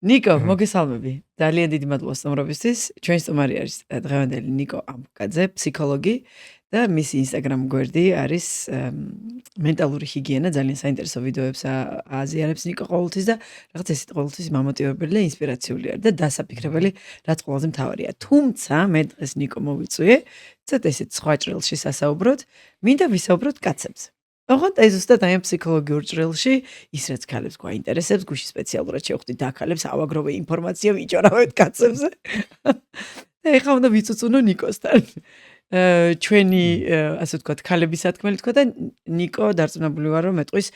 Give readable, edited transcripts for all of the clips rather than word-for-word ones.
ნიკო, მოგესალმები. ძალიან დიდი მადლობა სტუმრობისთვის. ჩვენი სტუმარი არის დღევანდელი ნიკო ამბუკაძე, ფსიქოლოგი და მისი Instagram გვერდი არის მენტალური ჰიგიენა. ძალიან საინტერესო ვიდეოებს აზიარებს ნიკო ყოველთვის და რაღაც ესეთ ყოველთვის მამოტივებელი და ინსპირაციული არის და დასაფიქრებელი, რაც ყველაზე მთავარია. თუმცა მე დღეს ნიკო მოვიწვიე, ცოტა ესეთ სხვა ჭრილში სასაუბროთ, მინდა ვისაუბროთ კაცებზე. ოღონდ ეს ზუსტად აი ამ ფსიქოლოგიურ ჭრილში ის რაც ქალებს გვაინტერესებს, გუშინ სპეციალურად შევხვდით და ქალებს ავაგროვე ინფორმაცია ვიჭორავეთ კაცებზე. და ეხლა უნდა ვიცუცუნო ნიკოსთან. ჩვენი ასე ვთქვათ, ქალების სათქმელი თქვა და ნიკო დარწმუნებული ვარ რომ მეტყვის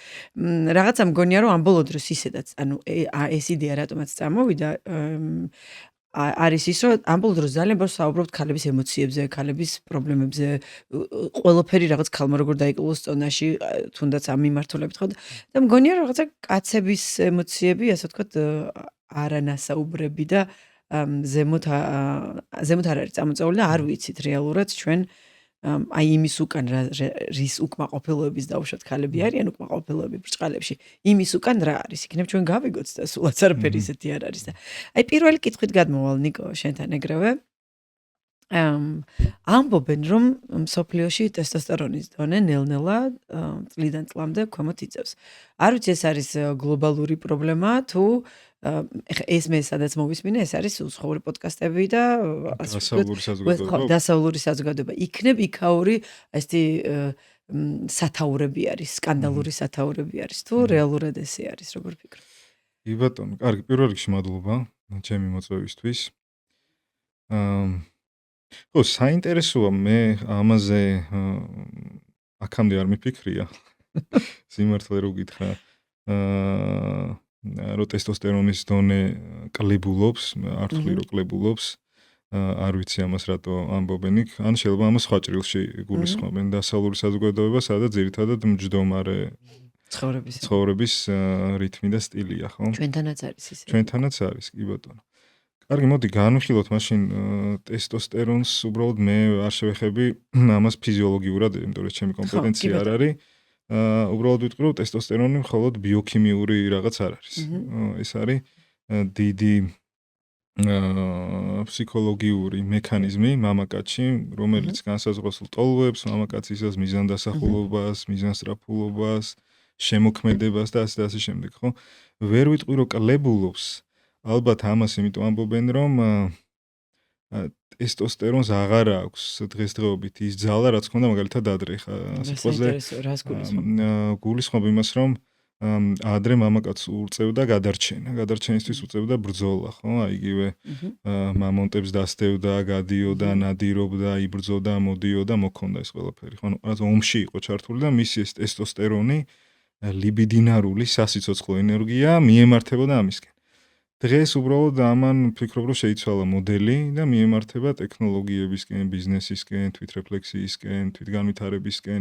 რაღაცა მგონია რომ ამ ბოლო დროს ისედაც, ანუ ეს იდეა რატომაც წამოვიდა, არის ის რომ ამ ბოლო დროს ძალიან ბევრს საუბრობთ ქალების ემოციებზე, ქალების პრობლემებზე, ყველაფერი რაღაც ქალმა როგორ დაიკლოს წონაში, თუნდაც ამ მიმართულებით ხო და მგონია რომ რაღაცა კაცების ემოციები, ასე ვთქვათ, არანასაუბრები და ზემოთ არ არის წამოწეული და არ ვიცით რეალურად ჩვენ აი იმის უკან რის უკმაყოფილოების დაუშვათ ქალები არიან უკმაყოფილოები ბრჭყალებში იმის უკან რა არის იქნებ ჩვენ გავიგოთ და სულაც არაფერი ისეთი არ არის და აი პირველი კითხვით გადმოვალ ნიკო შენთან ეგრევე ამბობენ რომ მსოფლიოში ტესტოსტერონის დონე ნელ-ნელა წლიდან წლამდე ქვემოთ იწევს არ ვიცი ეს არის გლობალური პრობლემა თუ ეს მე სადაც მოვისმინე ეს არის უცხოური პოდკასტები და დასავლური საზოგადოება იქნებ იქაური ესეთი სათაურები არის სკანდალური სათაურები არის თუ რეალურად ესე არის როგორ ფიქრობ? კი ბატონო, კარგი, პირველ რიგში მადლობა ჩემი მოწვევისთვის. ხო, საინტერესოა მე ამაზე აქამდე არ მიფიქრია. სიმართლე რო გითხრა, რომ ტესტოსტერონის დონე კლებულობს, არ ვთვლი რომ კლებულობს, არ ვიცი ამას რატო ამბობენ იქ, ან შეიძლება ამას სხვა ჭრილში გულისხმობენ დასავლური საზოგადოება, სადაც ძირითადად მჯდომარე ცხოვრების რითმი და სტილია, ხო? ჩვენთანაც არის ისე. ჩვენთანაც არის, კი ბატონო. კარგი, მოდი განვიხილოთ მაშინ ტესტოსტერონს უბრალოდ მე არ შევეხები ამას ფიზიოლოგიურად, იმიტომ რომ ჩემი კომპეტენცია არ არის. უბრალოდ ვიტყვი რომ ტესტოსტერონი მხოლოდ ბიოქიმიური რაღაც არ არის. ეს არის დიდი ფსიქოლოგიური მექანიზმი მამაკაცში, რომელიც განსაზღვრავს ლტოლვებს, მამაკაცისას მიზანდასახულობას, მიზანსწრაფულობას, შემოქმედებას და ასე შემდეგ, ხო? ვერ ვიტყვი რომ კლებულობს. ალბათ ამას იმიტომ ამბობენ რომ ტესტოსტერონს აღარ აქვს დღესდღეობით ის ძალა რაც ქონდა მაგალითად ადრე ხა სიტყვაზე გულისხმობ იმას რომ ადრე მამაკაცს უწევდა გადარჩენისთვის უწევდა ბრძოლა ხო აი იგივე მამონტებს დასდევდა გადიოდა ნადირობდა იბრძოდა მოდიოდა მოქონდა ეს ყველაფერი ხო რაც ომში იყო ჩართული და მისი ეს ტესტოსტერონი ლიბიდინარული სასიცოცხლო ენერგია მიემართებოდა ამისკენ დღეს უბრალოდ ამან ვფიქრობ რომ შეიცვალა მოდელი და მიემართება ტექნოლოგიებისკენ, ბიზნესისკენ, თვითრეფლექსიისკენ, თვითგანვითარებისკენ.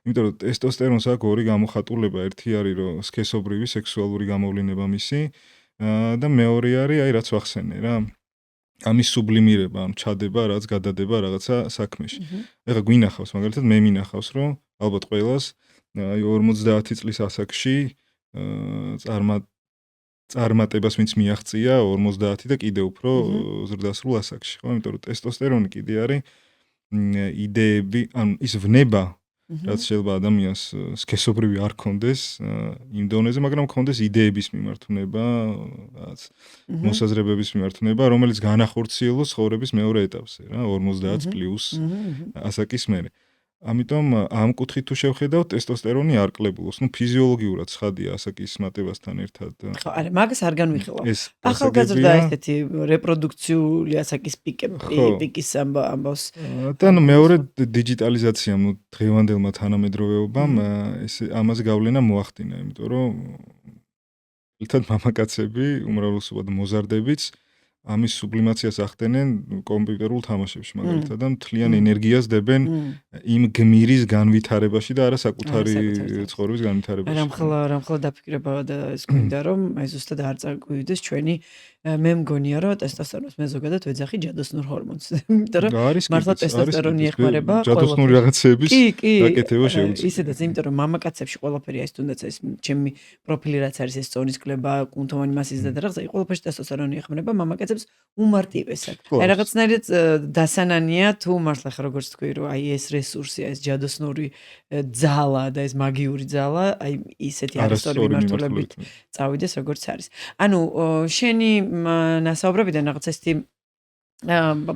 იმიტომ რომ ტესტოსტერონს აქვს ორი გამოხატულება, ერთი არის რომ სქესობრივი სექსუალური გამოვლინება მისი და მეორე არის აი რაც ვახსენე რა. ამის სუბლიმირება, ანუ ჩადება, რაც გადადება რაღაცა საქმეში. ეხლა გვინახავს მაგალითად მე მინახავს რომ ალბათ ყველას აი 50 წლის ასაკში წარმატებას ვინც მიაღწია 50 და კიდე უფრო ზრდასრულ ასაკში, ხო? იმიტომ რომ ტესტოსტერონი კიდე არის იდეები, ანუ ის ვნება, რაც შეიძლება ადამიანს სქესობრივი არ კონდეს იმ დონეზე, მაგრამ კონდეს იდეების მიმართუნება, რაღაც მოსაზრებების მიმართუნება, რომელიც განახორციელოს ცხოვრების მეორე ეტაპზე, რა, 50 პლუს ასაკის მერე. ამიტომ ამ კუთხით თუ შევხედავთ, ტესტოსტერონი არ კლებულობს. ნუ ფიზიოლოგიურად ცხადია ასაკის მატებასთან ერთად. ხო, არა, მაგას არ განვიხილავ. ახალგაზრდა ესეთი რეპროდუქციული ასაკის პიკის ამბავს. და მეორე დიჯიტალიზაციამ, ნუ დღევანდელმა თანამედროვეობამ ეს ამაზე გავლენა მოახდინა, იმიტომ რომ ერთად მამაკაცები უმრავლესობად მოზარდებიც ამის სუბლიმაციას ახდენენ კომპიუტერულ თამაშებში მაგალითად და მთლიან ენერგიას დებენ იმ გმირის განვითარებაში და არა საკუთარი ცხოვრების განვითარებაში. რამხელა დაფიქრება და ეს გვინდა რომ აი ზუსტად არ წაგვივიდეს ჩვენი მე მგონია რომ ტესტოსტერონს მე ზოგადად ვეძახი ჯადოსნურ ჰორმონს. იმიტომ რომ მართლა ტესტოსტერონი ეხმარება ჯადოსნური რაღაცების გაკეთება შეუძლია. ისედაც იმიტომ რომ მამაკაცებში ყველაფერი ეს თუნდაც ეს ჩემი პროფილი რაც არის ეს წონის კლება, კუნთოვანი მასის და რაღაცა ყველაფერში ტესტოსტერონი ეხმარება მამაკაცებს უმარტივესად. აი რაღაცნაირად დასანანია თუ მართლა ხა როგორც თქვი რომ აი ეს რესურსია, ეს ჯადოსნური ძალა და ეს მაგიური ძალა, აი ისეთი არასწორი მიმართულებით წავიდეს როგორც არის. ანუ შენი ნასაუბრებიდან რაღაც ესეთი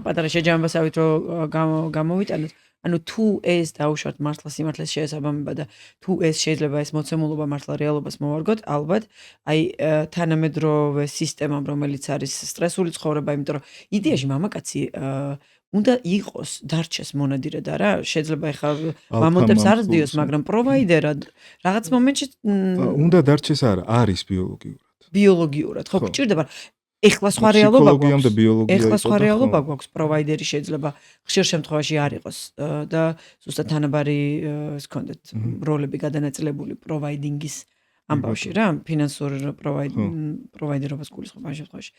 პატარა შეჯამებასავით რომ გამოვიტანოთ. ანუ თუ ეს დაუშვათ მართლა სიმართლეს შეესაბამება და თუ ეს შეიძლება ეს მოცემულობა მართლა რეალობას მოვარგოთ, ალბათ აი თანამედროვე სისტემამ რომელიც არის სტრესული ცხოვრება, იმიტომ რომ იდეაში მამაკაცი უნდა იყოს დარჩეს მონადირედ არა შეიძლება ეხლა მამონტებს არ ზდიოს მაგრამ პროვაიდერად რაღაც მომენტში უნდა დარჩეს არა არის ბიოლოგიურად ხო გჭირდება ეხლა სხვა რეალობა გვაქვს ეხლა სხვა რეალობა გვაქვს პროვაიდერი შეიძლება ხშირ შემთხვევაში არ იყოს და ზუსტად თანაბარი ეს კონდეთ როლები გადანაწილებული პროვაიდინგის ამბავში რა ფინანსურ პროვაიდერობას გულისხმობ ამ შემთხვევაში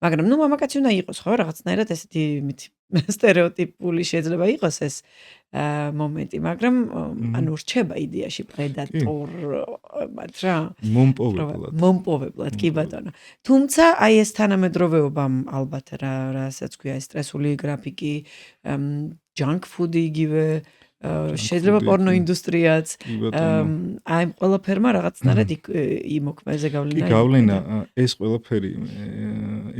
მაგრამ ნუ მამაკაცი უნდა იყოს ხო რაღაცნაირად ესეთი სტერეოტიპული შეიძლება იყოს ეს მომენტი მაგრამ ანუ რჩება იდეაში პრედატორად რა მომპოვებლად კი ბატონო თუმცა აი ეს თანამედროვეობამ ალბათ რასაც ქვია ეს სტრესული გრაფიკი junk food იგივე შეიძლება პორნო ინდუსტრიაც აი ყველაფერმა რაღაცნაირად იმოქმეზე გავლენა ეს ყველაფერი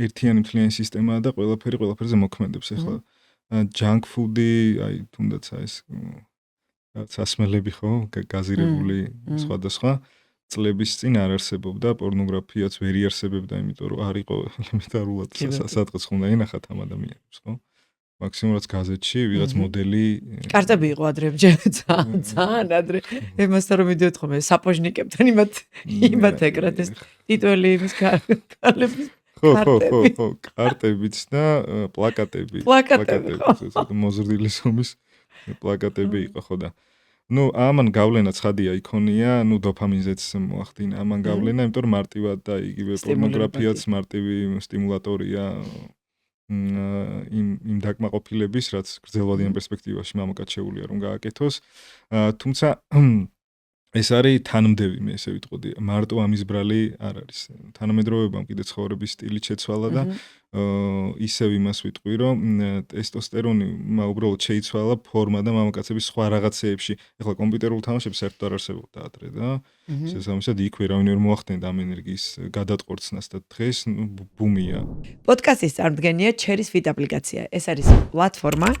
ერთიანი მთლიანი სისტემაა და ყველაფერზე მოქმედებს ახლა junk food-ი აი თუნდაც ეს სასმელები ხო გაზირებული სხვადასხვა წლების წინ არ არსებობდა პორნოგრაფიაც ვერ იარსებებდა იმიტომ რომ არ იყო ელემენტარულად სადღაც ხონდა ენახათ ამ ადამიანებს ხო მაქსიმუმ რაც გაზეთში ვიღაც მოდელი კარტები იყო ადრე ძალიან ადრე ემასთან რომ მიდიოდ ხოლმე საპოჟნიკებთან იმათ ეკრათ ეს ტიტველი იმის კალების ხო კარტებიც და პლაკატები მოზრდილი სომის პლაკატები იყო ხო და ნუ ამან გავლენა ცხადია იქონია ნუ დოფამინზეც მოახდინა ამან გავლენა იმიტომ რომ მარტივად და იგივე პორნოგრაფიაც მარტივი სტიმულატორია იმ დაკმაყოფილების რაც გრძელვადიან პერსპექტივაში მამაკაც შეუძლია რომ გააკეთოს თუმცა ეს არის თანმდევი მე ესე ვიტყოდი მარტო ამის ბრალი არ არის თანამედროვეობამ კიდე ცხოვრების სტილი შეცვალა და ისევ იმას ვიტყვი რომ ტესტოსტერონი უბრალოდ შეიცვალა ფორმა და მამაკაცების სხვა რაღაცეებში ეხლა კომპიუტერულ თამაშებს საერთოდ არ არსებობდა ადრე და შესაბამისად იქვე რაიმე ვერ მოახდენდა ამ ენერგიის გადატყორცნას და დღეს ბუმია პოდკასტის წარმდგენია Cherry Fit აპლიკაცია ეს არის პლატფორმა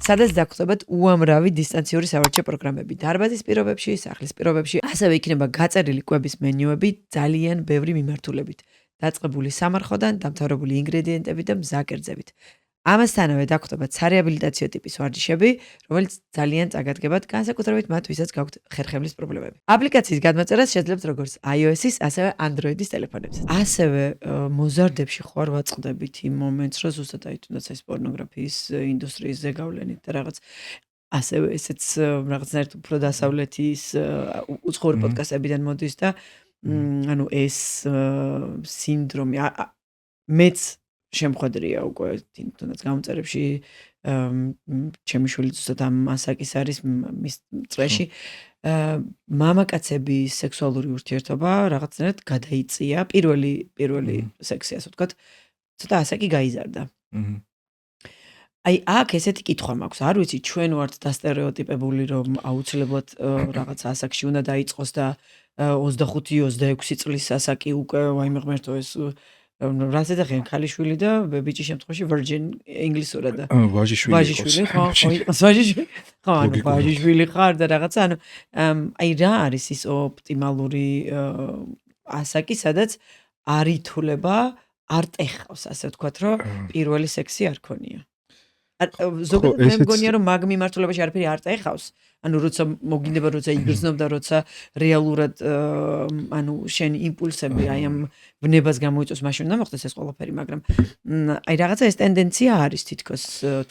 სადაც დაგხვდებათ უამრავი დისტანციური სავარჯიშო პროგრამები დარბაზის პირობებში, სახლის პირობებში, ასევე იქნება გაწერილი კვების მენიუები ძალიან ბევრი მიმართულებით, დაწყებული სამარხოდან, დამთავრებული ინგრედიენტებით და მზაკერძებით. ამასთანავე დაგხვდებათ სარეაბილიტაციო ტიპის ვარჯიშები, რომელიც ძალიან წაგადგებათ, განსაკუთრებით მათ, ვისაც გაქვთ ხერხემლის პრობლემები. აპლიკაციის გადმოწერას შეძლებთ როგორც iOS-ის, ასევე Android-ის ტელეფონებზე. ასევე მოზარდებში ხوار ვაწყდებით იმ მომენტს, რომ ზუსტად აი თუნდაც ეს პორნოგრაფიის ინდუსტრიის ზეგავლენით და რაღაც ასევე ესეც რაღაცნაირად უფრო დასავლეთის უცხოური პოდკასტებიდან მოდის და ანუ ეს სინდრომი მეც შემხვედრია უკვე თუნდაც გამომწერებში ჩემი შვილი ზუსტად ამ ასაკის არის მის წრეში მამაკაცების სექსუალური ურთიერთობა რაღაცნაირად გადაიწია პირველი სექსი ასე ვთქვათ ცოტა ასაკი გაიზარდა აი აქ ესეთი კითხვა მაქვს არ ვიცი ჩვენ ვართ დასტერეოტიპებული რომ აუცილებლად რაღაც ასაკში უნდა დაიწყოს და 25-26 წლის ასაკი უკვე ვაიმე ღმერთო ეს რაც ეძახიან ქალიშვილი და ბიჭის შემთხვევაში virgin ინგლისურად და ვაჟიშვილი ხო ანუ ვაჟიშვილი ხარ და რაღაცა ანუ აი რა არის ის ოპტიმალური ასაკი სადაც არ ითולה არ ტეხავს ასე ვთქვათ რომ პირველი სექსი არ ქონია ზოგადად მე მგონია რომ მაგ მიმართულებაში არაფერი არ წაეხავს. ანუ როცა მოგინდება როცა იგრძნობ და როცა რეალურად ანუ შენ იმპულსები აი ამ ვნებას გამოიწვევს მაშინ უნდა მოხდეს ეს ყველაფერი, მაგრამ აი რაღაცა ეს ტენდენცია არის თითქოს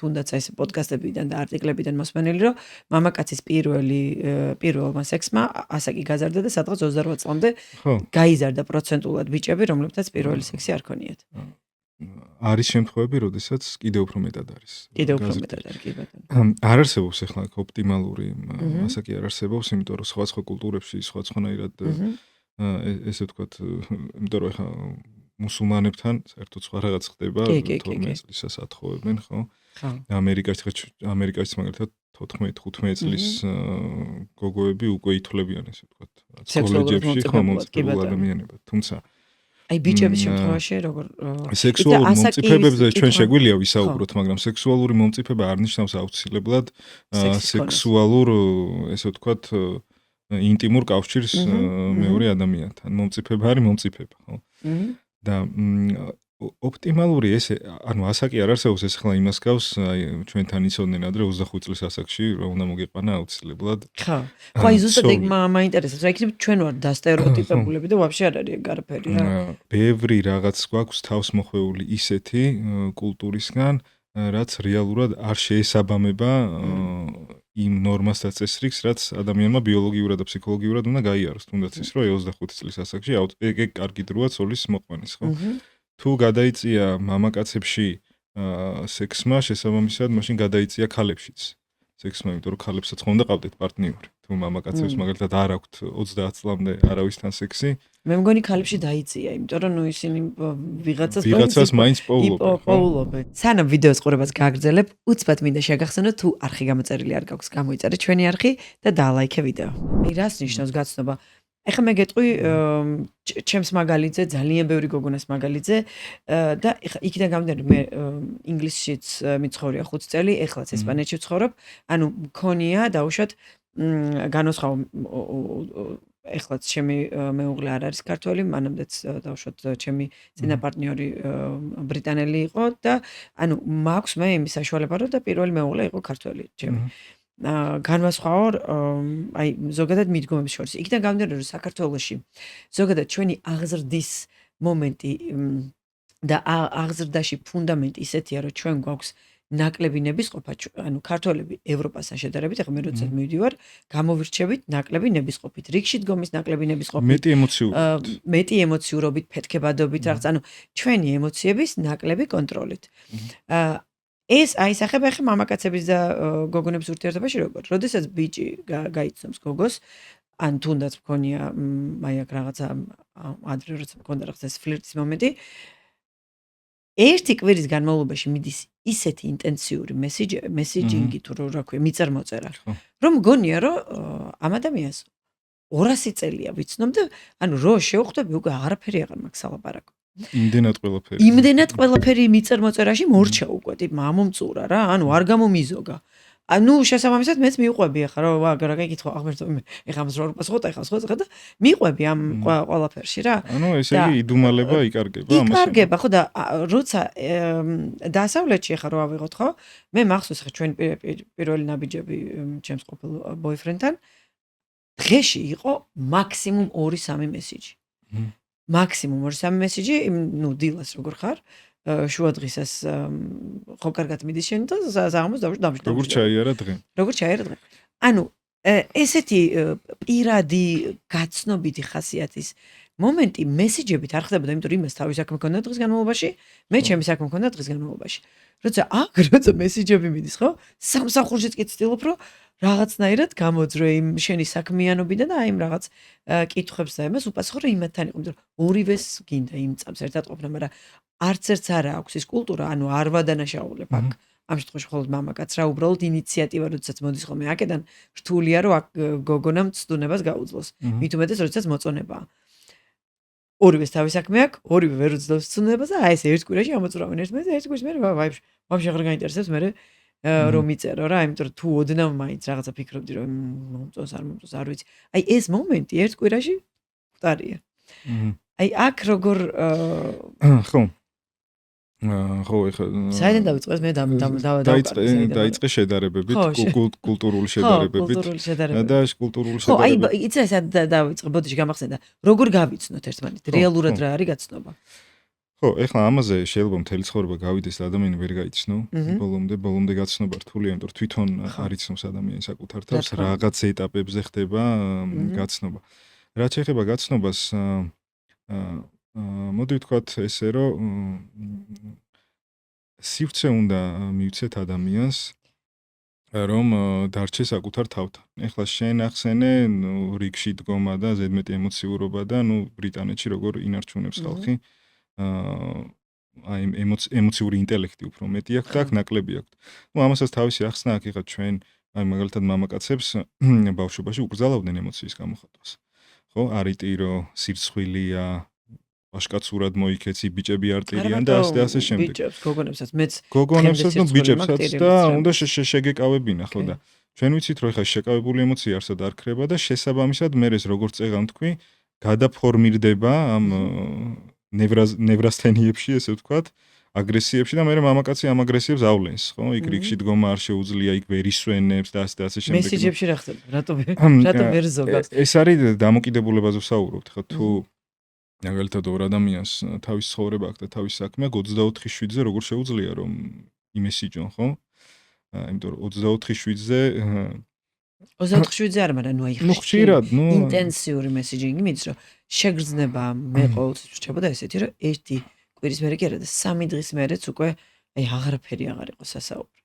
თუნდაც აი ეს პოდკასტებიდან და არტიკლებიდან მოსმენილი რომ მამაკაცის პირველმა სექსმა ასაკი გაზარდა და სადღაც 28 წლამდე გაიზარდა პროცენტულად ბიჭები, რომლებთაც პირველი სექსი არ ქონიათ. არის შემთხვევები, როდესაც კიდევ უფრო მეტად არის. კიდევ უფრო მეტად არის, კი ბატონო. არ არსებობს ახლა ოპტიმალური ასაკი არ არსებობს, იმიტომ რომ სხვა კულტურებში სხვადასხვანაირად ესე ვთქვათ, იმიტომ რომ ახლა მუსულმანებთან საერთოდ სხვა რაღაც ხდება, 12 წლისას ათხოვებენ, ხო? ამერიკაში მაგალითად 14-15 წლის გოგოები უკვე ითვლებიან, ესე ვთქვათ, კოლეჯებში ხო მომწიფებულ ადამიანებად, თუმცა აი ბიჭების შემთხვევაში როგორ სექსუალურ მომწიფებებზე ჩვენ შეგვიძლია ვისაუბროთ, მაგრამ სექსუალური მომწიფება არ ნიშნავს აუცილებლად სექსუალურ, ესე ვთქვათ, ინტიმურ კავშირს მეორე ადამიანთან. მომწიფება არის მომწიფება, ხო? და ოპტიმალური ესე, ანუ ასაკი არ არსებობს, ეს ახლა იმას გავს, აი ჩვენთან იცოდნენ ადრე 25 წლის ასაკში, რომ უნდა მოგეყანა აუცილებლად. ხო. ხო, აი ზუსტად ეგ მაინტერესებს, რა იქნება ჩვენ ვარ დასტერეოტიპებულები და ვაფშე არ არის ეგ არაფერი რა. ბევრი რაღაც გვაქვს თავს მოხვეული ისეთი კულტურისგან, რაც რეალურად არ შეესაბამება იმ ნორმას და წესრიგს, რაც ადამიანმა ბიოლოგიურად და ფსიქოლოგიურად უნდა გაიაროს, თუნდაც ის, რომ 25 წლის ასაკში ეგ კარგი დროა ცოლის მოყვანის, ხო? თუ გადაიწია მამაკაცებში სექსმა, შესაბამისად, მაშინ გადაიწია ქალებშიც სექსმა, იმიტომ რომ ქალებსაც ხომ უნდა ყავდეთ პარტნიორი. თუ მამაკაცებს მაგალითად არ აქვთ 30 წლამდე არავისთან სექსი, მე მგონი ქალებში დაიწია, იმიტომ რომ ნუ ისინი ვიღაცას მაინც პოულობენ. სანამ ვიდეოს ყურებას გაგრძელებ, უცბად მინდა შეგახსენოთ, თუ არხი გამოწერილი არ გაქვს, გამოიწერე ჩვენი არხი და დაალაიქე ვიდეო. აი რას ნიშნავს გაცნობა? ეხლა მე გეტყვი ჩემს მაგალითზე, ძალიან ბევრი გოგონას მაგალითზე და იქიდან გამომდინარე მე ინგლისშიც მიცხოვრია 5 წელი, ეხლაც ესპანეთში ვცხოვრობ. ანუ მქონია დაუშვათ განვასხვაო ეხლაც ჩემი მეუღლე არ არის ქართველი, მანამდეც დაუშვათ ჩემი წინა პარტნიორი ბრიტანელი იყო და ანუ მაქვს მე იმის საშუალება რომ და პირველი მეუღლე იყო ქართველი ჩემი. განვასხვაო აი ზოგადად მიდგომების შორის. იქიდან გამომდინარე რომ საქართველოში ზოგადად ჩვენი აღზრდის მომენტი და აღზრდაში ფუნდამენტი ისეთია რომ ჩვენ გვაქვს ნაკლები ნებისყოფა, ანუ ქართველები ევროპასთან შედარებით, ახლა მე როდესაც მივდივარ, გამოვირჩევით ნაკლები ნებისყოფით. რიგში დგომის ნაკლები ნებისყოფით. მეტი ემოციურობით, ფეთქებადობით, რაღაც, ანუ ჩვენი ემოციების ნაკლები კონტროლით. ეს აისახება ახლა მამაკაცების და გოგონების ურთიერთობაში როგორ? როდესაც ბიჭი გაიცნობს გოგოს, ან თუნდაც მქონია აი აქ რაღაცა ადრე როცა მქონდა რაღაც ეს ფლირტის მომენტი, ერთი კვირის განმავლობაში მიდის ისეთი ინტენსიური მესეჯინგი თუ რა ქვია, მიწარმოწერა, რომ მგონია რომ ამ ადამიანს 200 წელია ვიცნობ და ანუ რო შევხვდები უკვე არაფერი აღარ მაქვს სალაპარაკო. იმდენად ყველაფერი მიწარმოწერაში მორჩა უკვე, ტიპ მამომწურა რა, ანუ არ გამომიზოგა. ანუ შესაბამისად მეც მიყვები ახლა რომ რა გეკითხო აღმერთო ეხლა ამას რო პასუხოთ ეხლა სხვა და მიყვები ამ ყველაფერში რა. ანუ ესე იგი იდუმალება იკარგება ამას. იკარგება ხო და როცა დასავლეთში ახლა რო ავიღოთ ხო, მე მახსოვს ახლა ჩვენ პირველი ნაბიჯები ჩემს ყოფილ ბოიფრენდთან დღეში იყო მაქსიმუმ 2-3 მესიჯი. მაქსიმუმ 2-3 მესიჯი, ნუ დილას როგორ ხარ? შუა დღისას ხო კარგად მიდის შენ და საღამოს დავშ. როგორ ჩაიარა დღე? როგორ ჩაიარა დღე? ანუ ესეთი პირადი გაცნობითი ხასიათის მომენტი მესიჯებით არ ხდებოდა, იმიტომ რომ იმას თავის საქმე მქონდა დღის განმავლობაში, მე ჩემი საქმე მქონდა დღის განმავლობაში. როცა მესიჯები მიდის, ხო? სამსახურშიც კი ცდილობ, რომ რაღაცნაირად გამოძრე იმ შენი საქმიანობიდან და აი იმ რაღაც კითხვებს და იმას უპასუხო, რომ იმათთან იყო, იმიტომ რომ ორივეს გინდა იმ წამს ერთად ყოფნა, მაგრამ არც ერთს არ აქვს ის კულტურა, ანუ არ ვადანაშაულებ აქ. ამ შემთხვევაში მხოლოდ მამაკაც რა, უბრალოდ ინიციატივა, როდესაც მოდის ხოლმე აქედან, რთულია რომ აქ გოგონამ ცდუნებას გაუძლოს. მით უმეტეს, როდესაც მოწონებაა. ორივეს თავის საქმე აქვს, ორივე ვერ უძლებს ცდუნებას და აი ეს ერთ კვირაში ამოწურავენ ერთმანეთს და ერთ კვირაში მე ვაფშე აღარ გაინტერესებს მე რომ მიწერო რა, იმიტომ რომ თუ ოდნავ მაინც რაღაცა ფიქრობდი რომ მომწონს არ მომწონს არ ვიცი. აი ეს მომენტი ერთ კვირაში ხტარია. აი აქ როგორ ხო ხო, ეხლა საიდან დავიწყეს მე დაიწყე შედარებებით, კულტურული შედარებებით. კულტურული შედარებებით. და კულტურული ხო, აი, შედარებებით. იცი ეს დავიწყე, ბოდიში გამახსენდა. როგორ გავიცნოთ ერთმანეთ? რეალურად რა არის გაცნობა? ხო, ეხლა ამაზე შეიძლება მთელი ცხოვრება გავიდეს და ადამიანი ვერ გაიცნო. ბოლომდე გაცნობა რთულია, იმიტომ რომ თვითონ არ იცნობს ადამიანი საკუთარ თავს, რაღაც ეტაპებზე ხდება გაცნობა. რაც შეეხება გაცნობას, მოდი ვთქვათ ესე, რომ სივრცე უნდა მივცეთ ადამიანს, რომ დარჩე საკუთარ თავთან. ეხლა შენ ახსენე, რიგში დგომა და ზედმეტი ემოციურობა და ბრიტანეთში როგორ ინარჩუნებს ხალხი. აი ემოციური ინტელექტი უფრო მეტი აქვს და აქ ნაკლები აქვს. ამასაც თავისი ახსნა აქვს, ეხლა ჩვენ აი მაგალითად მამაკაცებს ბავშვობაში უკრძალავდნენ ემოციის გამოხატვას. ხო, არიტირო, სირცხვილია, ვაშკაცურად მოიქეცი, ბიჭები არ ტირიან და ასე შემდეგ. ბიჭებს, გოგონებსაც, მეც გოგონებსაც და ბიჭებსაც და უნდა შეგეკავებინა, ხო და ჩვენ ვიცით, რომ ეხლა შეკავებული ემოცია არსად არ ქრება და შესაბამისად მე ეს როგორც წეგან თქვი, გადაფორმირდება ამ ნევრასთენიებში, ესე ვთქვათ, აგრესიებში და მე მამაკაცი ამ აგრესიებს ავლენს, ხო? იქ რიგში დგომა არ შეუძლია, იქ ვერ ისვენებს და ასე შემდეგ. მესიჯებში რა ხდება? რატომ ვერ ზოგავს? ეს არის დამოკიდებულებაზე ვსაუბრობთ, ხო? თუ მაგალითად ორ ადამიანს თავის ცხოვრება აქვს და თავის საქმე, 24/7-ზე როგორ შეუძლია რომ იმესიჯონ, ხო? იმიტომ რომ 24/7-ზე 24/7-ზე არ, მაგრამ აი ხშირად, ინტენსიური მესიჯინგი მიც რომ შეგრძნება მე ყოველთვის რჩებოდა ესეთი რომ ერთი კვირის მერე კი არა და 3 დღის მერეც უკვე აი აღარაფერი აღარ იყო სასაუბრო.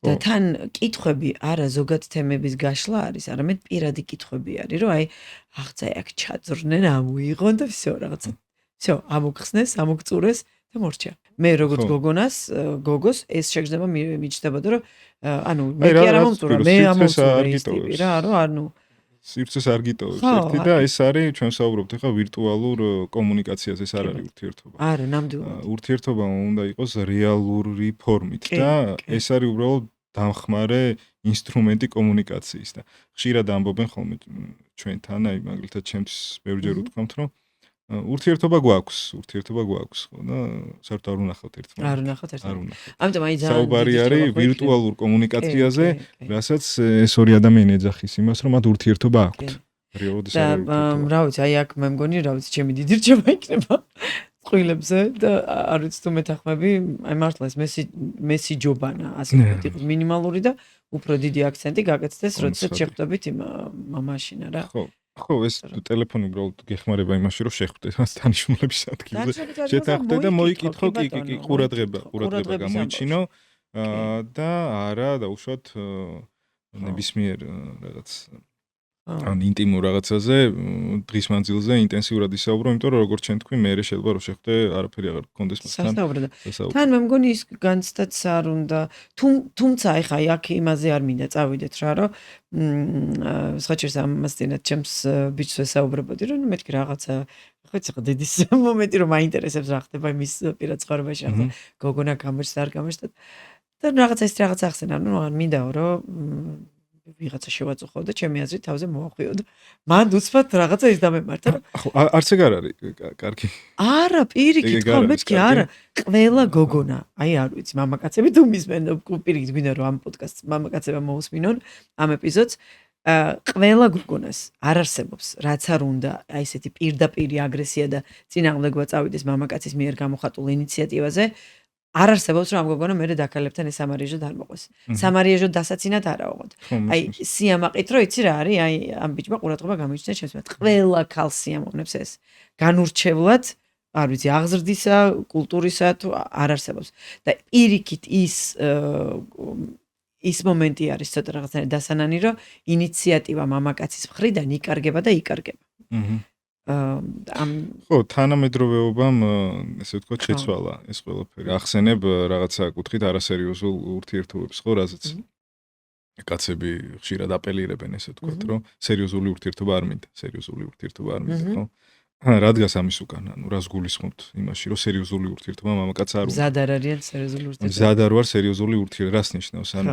და თან კითხვები არა ზოგად თემების გაშლა არის, არამედ პირადი კითხვები არის, რომ აი აღწა აქ ჩაძრნენ, ამოიღონ და всё რაღაცა. всё, ამოგხსნეს, ამოგწურეს და მორჩა. მე როგორც გოგოს ეს შეგრძნება მიჩნდებოდა, რომ ანუ მე კი არა მომწურა, მე ამომწურა ის ტიპი რა, ანუ სივრცეს არ გიტოვებს ერთი და ეს არის ჩვენ საუბრობთ ახლა ვირტუალურ კომუნიკაციაზე, ეს არ არის ურთიერთობა. არა, ნამდვილად. ურთიერთობა უნდა იყოს რეალური ფორმით და ეს არის უბრალოდ დამხმარე ინსტრუმენტი კომუნიკაციის და ხშირად ამბობენ ხოლმე ჩვენთან, აი მაგალითად ჩემთვის ბევრჯერ უთქვამთ, რომ ურთიერთობა გვაქვს, ხო და საერთოდ არ უნახავთ ერთმანეთს. არ უნახავთ ერთმანეთს. ამიტომ აი ძალიან საუბარი არის ვირტუალურ კომუნიკაციაზე, რასაც ეს ორი ადამიანი ეძახის იმას, რომ მათ ურთიერთობა აქვთ. რეალურად ეს არის ურთიერთობა. რა ვიცი, აი აქ მე მგონი, რა ვიცი, ჩემი დიდი რჩება იქნება წყვილებზე და არ ვიცი თუ მეთანხმები, აი მართლა ეს მესიჯობანა, ასე ვთქვათ, იყოს მინიმალური და უფრო დიდი აქცენტი გაკეთდეს, როდესაც შეხვდებით იმ მაშინა რა. ხო, ეს ტელეფონი უბრალოდ გეხმარება იმაში, რომ შეხვდეთ მას დანიშნულების ადგილზე. შეთანხმდეთ და მოიკითხო, კი, ყურადღება გამოიჩინო და არა დაუშვათ ნებისმიერ რაღაც ან ინტიმურ რაღაცაზე დღის მანძილზე ინტენსიურად ისაუბრო, იმიტომ რომ როგორც ჩვენ თქვი, მე შეიძლება რომ შეხვდე, არაფერი აღარ გქონდეს მასთან. თან მე მგონი ის განცდაც არ უნდა. თუმცა ეხა აქ იმაზე არ მინდა წავიდეთ რა, რომ სხვაჩერს ამასთანაც ჩემს ბიჭს ვესაუბრებოდი, რომ მეთქი რაღაცა ხო დედის მომენტი რომ მაინტერესებს რა ხდება მის პირად ცხოვრებაში, ახლა გოგონა გამოჩნდა არ გამოჩნდა და რაღაცა ის რაღაცა ახსენა, ნუ არ მინდაო რომ ვიღაცა შევაწუხო და ჩემი აზრით თავზე მოახვიო და მან უცბად რაღაცა ის დამემართა რომ ხო არც ეგ არ არის კარგი არა პირიქით ხო მეთქი არა ყველა გოგონა აი არ ვიცი მამაკაცები თუ მისმენ პირიქით გვინდა რომ ამ პოდკასტს მამაკაცებმა მოусმინონ ამ ეპიზოდს ყველა გოგონას არ არსებობს რაც არ უნდა აი ესეთი პირდაპირი აგრესია და წინააღმდეგობა წავიდეს მამაკაცის მიერ გამოხატულ ინიციატივაზე არ არსებობს რომ ამ გოგონა მე დაკალებთან ეს სამარიაჟოდ არ მოყოს. სამარიაჟოდ დასაცინად არა ოღონდ. აი სიამაყით რო იცი რა არის, აი ამ ბიჭმა ყურადღება გამოიჩინა ჩემს მიმართ. ყველა ქალს სიამოვნებს ეს. განურჩევლად, არ ვიცი, აღზრდისა, კულტურისა თუ არ არსებობს. და პირიქით ის მომენტი არის ცოტა რაღაცნაირად დასანანი, რომ ინიციატივა მამაკაცის მხრიდან იკარგება და იკარგება. ხო, თანამედროვეობამ ესე ვთქვათ, შეცვალა ეს ყველაფერი. ახსენებ რაღაცა კუთხით არასერიოზულ ურთიერთობებს, ხო, რაზეც კაცები ხშირად აპელირებენ, ესე ვთქვათ, რომ სერიოზული ურთიერთობა არ მინდა, ხო? რადგან ამის უკან, ანუ რას გულისხმობთ იმაში, რომ სერიოზული ურთიერთობა მამაკაც არ უნდა. მზად არ არიან სერიოზული ურთიერთობა. მზად არ ვარ სერიოზული ურთიერთობა, რას ნიშნავს? ანუ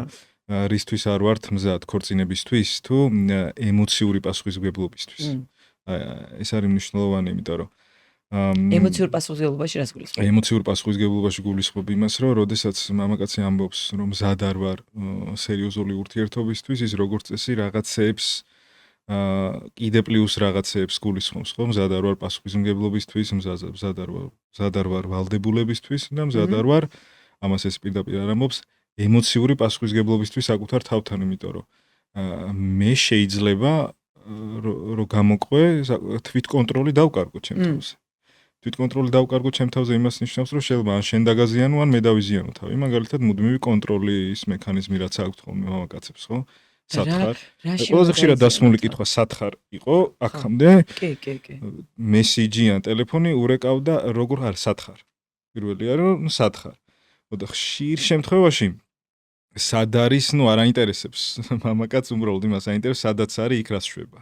რისთვის არ ვართ მზად, ქორწინებისთვის თუ ემოციური პასუხისმგებლობისთვის? ეს არის მნიშვნელოვანი, იმიტომ რომ ემოციურ პასუხისმგებლობაში რას გულისხმობ? ემოციურ პასუხისმგებლობაში გულისხმობ იმას, რომ როდესაც მამაკაცი ამბობს, რომ მზად არ ვარ სერიოზული ურთიერთობისთვის, ის როგორც წესი რაღაცეებს კიდე პლუს რაღაცეებს გულისხმობს, ხო? მზად არ ვარ პასუხისმგებლობისთვის, მზად არ ვარ ვალდებულებისთვის და მზად არ ვარ, ამას ეს პირდაპირ არ ამბობს, ემოციური პასუხისმგებლობისთვის საკუთარ თავთან, იმიტომ რომ მე შეიძლება რომ გამოყვე თვითკონტროლი დავკარგო ჩემ თავზე. თვითკონტროლი დავკარგო ჩემ თავზე იმას ნიშნავს, რომ შეიძლება ან შენ დაგაზიანო, ან მე დავიზიანო თავი. მაგალითად, მუდმივი კონტროლის მექანიზმი რაც აქვს ხოლმე მამაკაცებს, ხო? სათხარ. ყველაზე ხშირად დასმული კითხვა სათხარ იყო აქამდე. კი. მესიჯი ან ტელეფონი ურეკავდა როგორ არის სათხარ. პირველი არის რომ სათხარ. და ხშირ შემთხვევაში სად არის, არ აინტერესებს მამაკაც უბრალოდ იმას აინტერესებს, სადაც არის იქ რას შვება.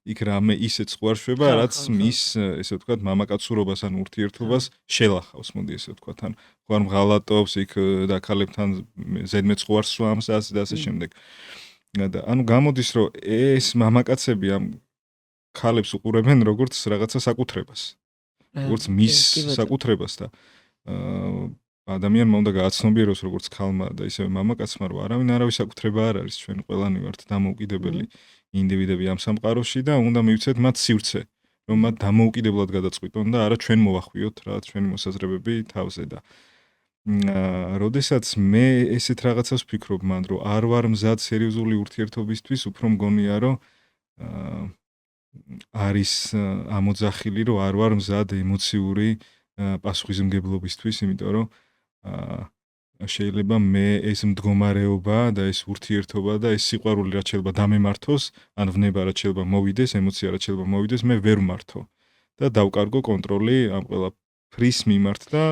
იქ რამე ისეც ხوار შვება, რაც მის, ესე ვთქვათ, მამაკაცურობას ან ურთიერთობას შელახავს, მოდი ესე ვთქვათ, ან ხوار მღალატობს იქ და ქალებთან ზედმეტ ხوار სვამს და ასე შემდეგ. და ანუ გამოდის, რომ ეს მამაკაცები ამ ქალებს უყურებენ როგორც რაღაცა საკუთრებას. როგორც მის საკუთრებას და ადამიანმა უნდა გააცნობიეროს როგორც ქალმა და ისევე მამაკაცმა, რომ არავის საკუთრება არ არის, ჩვენ ყველანი ვართ დამოუკიდებელი ინდივიდები ამ სამყაროში და უნდა მივცეთ მათ სივრცე, რომ მათ დამოუკიდებლად გადაწყვიტონ და არა ჩვენ მოვახვიოთ რა ჩვენი მოსაზრებები თავზე და როდესაც მე ესეთ რაღაცას ვფიქრობ მან, რომ არ ვარ მზად სერიოზული ურთიერთობისთვის, უფრო მგონია, რომ არის ამოძახილი, რომ არ ვარ მზად ემოციური პასუხისმგებლობისთვის, იმიტომ რომ შეიძლება მე ეს მდგომარეობა და ეს ურთიერთობა და ეს სიყვარული რაც შეიძლება დამემართოს, ან ვნება რაც შეიძლება მოვიდეს, ემოცია რაც შეიძლება მოვიდეს, მე ვერ ვმართო და დავკარგო კონტროლი ამ ყველაფრის მიმართ და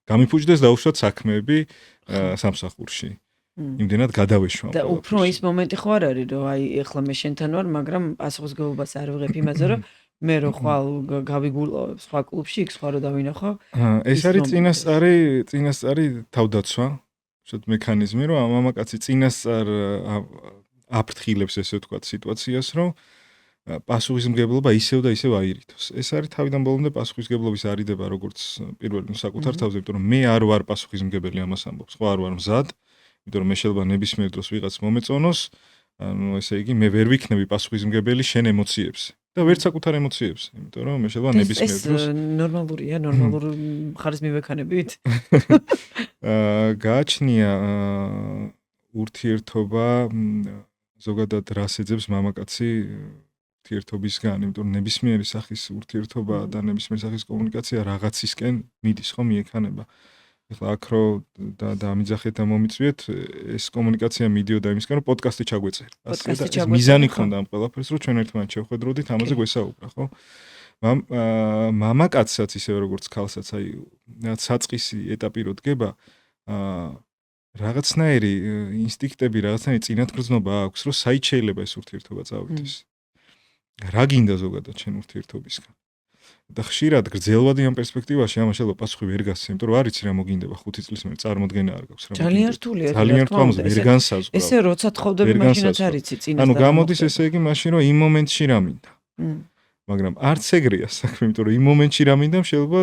გამიფუჭდეს დაუშვათ საქმეები სამსახურში. იმდენად გადავეშვა. და უფრო ის მომენტი ხო არ არის, რომ აი ეხლა მე შენთან ვარ, მაგრამ პასუხისმგებლობას არ ვიღებ იმაზე, რომ მე რო ხვალ გავიგულავებ სხვა კლუბში, იქ სხვა რო დავინახო. ეს არის წინასწარი თავდაცვა, ვთქვათ, მექანიზმი, რომ მამაკაცი წინასწარ აფრთხილებს, ესე ვთქვათ, სიტუაციას, რომ პასუხისმგებლობა ისევ და ისევ აირითოს. ეს არის თავიდან ბოლომდე პასუხისმგებლობის არიდება, როგორც პირველი საკუთარ თავზე, იმიტომ რომ მე არ ვარ პასუხისმგებელი ამას ამბობს, ხო არ ვარ მზად, იმიტომ რომ მე შეიძლება ნებისმიერ დროს ვიღაც მომეწონოს, ანუ ესე იგი მე ვერ ვიქნები პასუხისმგებელი შენ ემოციებზე. და ვერც საკუთარ ემოციებს, იმიტომ რომ მე შეიძლება ნებისმიერ დროს ეს ნორმალურია, ნორმალურ მხარეს მივექანებით. გააჩნია ურთიერთობა ზოგადად რას ეძებს მამაკაცი ურთიერთობისგან, იმიტომ რომ ნებისმიერი სახის ურთიერთობა და ნებისმიერი სახის კომუნიკაცია რაღაცისკენ მიდის, ხო, მიექანება. ეხლა აქრო და ამიძახეთ და მომიწვიეთ, ეს კომუნიკაცია მიდიოდა იმისგან, რომ პოდკასტი ჩაგვეწერა. ასე მიზანი ქონდა ამ ყველაფერს, რომ ჩვენ ერთმანეთს შევხვედროდით, ამაზე გვესაუბრა, ხო? მამაკაცსაც ისევე როგორც ქალსაც, აი, საწყისი ეტაპი რო დგება, რაღაცნაირი ინსტინქტები, რაღაცნაირი წინათგრძნობა აქვს, რომ საით შეიძლება ეს ურთიერთობა წავიდეს. რა გინდა ზოგადად შენ ურთიერთობისგან? და ხშირად გრძელვადი ამ პერსპექტივაში ამას შეიძლება პასუხი ვერ გასცემ, იმიტომ რომ არ იცი რა მოგინდება 5 წლის მერე წარმოდგენა არ გაქვს რა. ძალიან რთულია. ძალიან რთულია, ვერ განსაზღვრავ. ესე როცა თხოვდები მაშინაც არ იცი წინასწარ. ანუ გამოდის ესე იგი მაშინ რომ იმ მომენტში რა მინდა. მაგრამ არც ეგრეა საქმე, იმიტომ რომ იმ მომენტში რა მინდა შეიძლება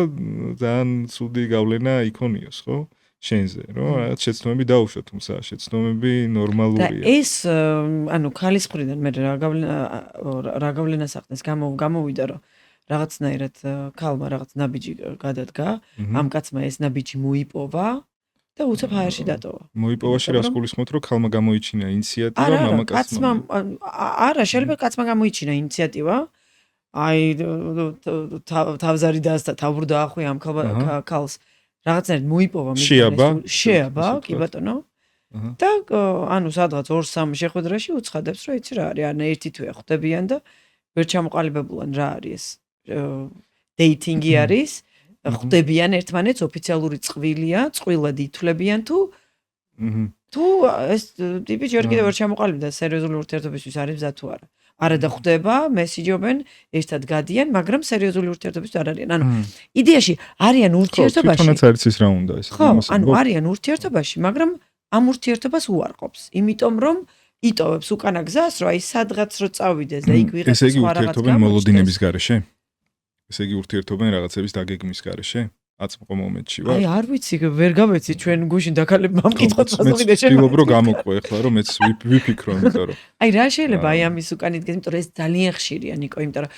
ძალიან ცუდი გავლენა იქონიოს, ხო? შენზე, რომ რაღაც შეცდომები დაუშვათ, თუმცა შეცდომები ნორმალურია. და ეს ანუ ქალის მხრიდან მე რა გავლენას ახდენს, გამოვიდა რომ რაღაცნაირად ქალმა რაღაც ნაბიჯი გადადგა, ამ კაცმა ეს ნაბიჯი მოიპოვა და უცებ ჰაერში დატოვა. მოიპოვაში რას გულისხმობთ, რომ ქალმა გამოიჩინა ინიციატივა, მამაკაცმა? არა, შეიძლება კაცმა გამოიჩინა ინიციატივა. აი თავზარი დაასთა, თავბრ დაახვია ამ ქალს. რაღაცნაირად მოიპოვა შეაბა, კი ბატონო. და ანუ სადღაც 2-3 შეხვედრაში უცხადებს, რომ იცი რა არის, ან ერთი თვე ხვდებიან და ვერ ჩამოყალიბებულან რა არის ეს დეიტინგი არის, ხვდებიან ერთმანეთს, ოფიციალური წყვილად ითვლებიან თუ ეს ტიპი ჯერ კიდევ ვერ ჩამოყალიბდა სერიოზული ურთიერთობისთვის არის მზად თუ არა. არა და ხვდება, მესიჯობენ, ერთად გადიან, მაგრამ სერიოზული ურთიერთობისთვის არ არიან. ანუ იდეაში არიან ურთიერთობაში. თვითონაც არის ის რა უნდა ეს. ხო, ანუ არიან ურთიერთობაში, მაგრამ ამ ურთიერთობას უარყოფს, იმიტომ რომ იტოვებს უკანა გზას, რომ აი სადღაც რო წავიდეს და იქ ვიღაც სხვა რაღაცა. ესე იგი ურთიერთობენ მოლოდინების გარეშე? ესე იგი ურთიერთობენ რაღაცების დაგეგმვის გარეშე აწმყო მომენტში ვარ. აი არ ვიცი, ვერ გამეცი ჩვენ გუშინ დაკალებმა მკითხოთ პასუხი და შენ. ვთქვი რომ გამოყვე ახლა რომ მეც ვიფიქრო იმიტომ რომ აი რა შეიძლება აი ამის უკან იდგეს, იმიტომ რომ ეს ძალიან ხშირია ნიკო, იმიტომ რომ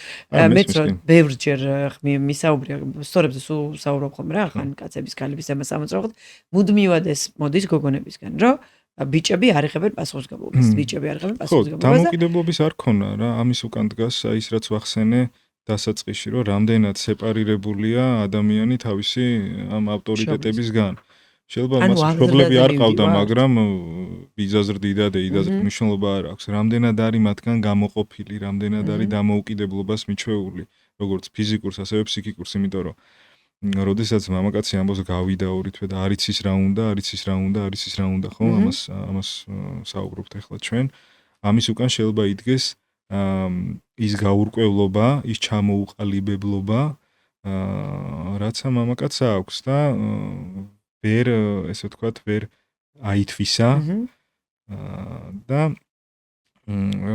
მეც ბევრჯერ მისაუბრია, სწორებზე სულ საუბრობ ხოლმე რა, ხან კაცების ქალების თემა სამოწროხოთ, მუდმივად ეს მოდის გოგონებისგან, რომ ბიჭები არ იღებენ პასუხისმგებლობას, ბიჭები არ იღებენ პასუხისმგებლობას. ხო, დამოუკიდებლობის არ ქონა რა, ამის უკან დგას აი ის რაც ვახსენე დასაწყისში, რომ რამდენად სეპარირებულია ადამიანი თავისი ამ ავტორიტეტებისგან. შეიძლება მას მშობლები არ ყავდა, მაგრამ იზაზრდიდა და იდაზრდა მნიშვნელობა არ აქვს. რამდენად არის მათგან გამოყოფილი, რამდენად არის დამოუკიდებლობას მიჩვეული, როგორც ფიზიკურს, ასევე ფსიქიკურს, იმიტომ რომ როდესაც მამაკაცი ამბობს გავიდა ორითვე და არ იცის რა უნდა, ხო? ამას საუბრობთ ახლა ჩვენ. ამის უკან შეიძლება იდგეს ის გაურკვევლობა, ის ჩამოუყალიბებლობა, რაც მამაკაცს აქვს და ვერ, ესე ვთქვათ, ვერ აითვისა და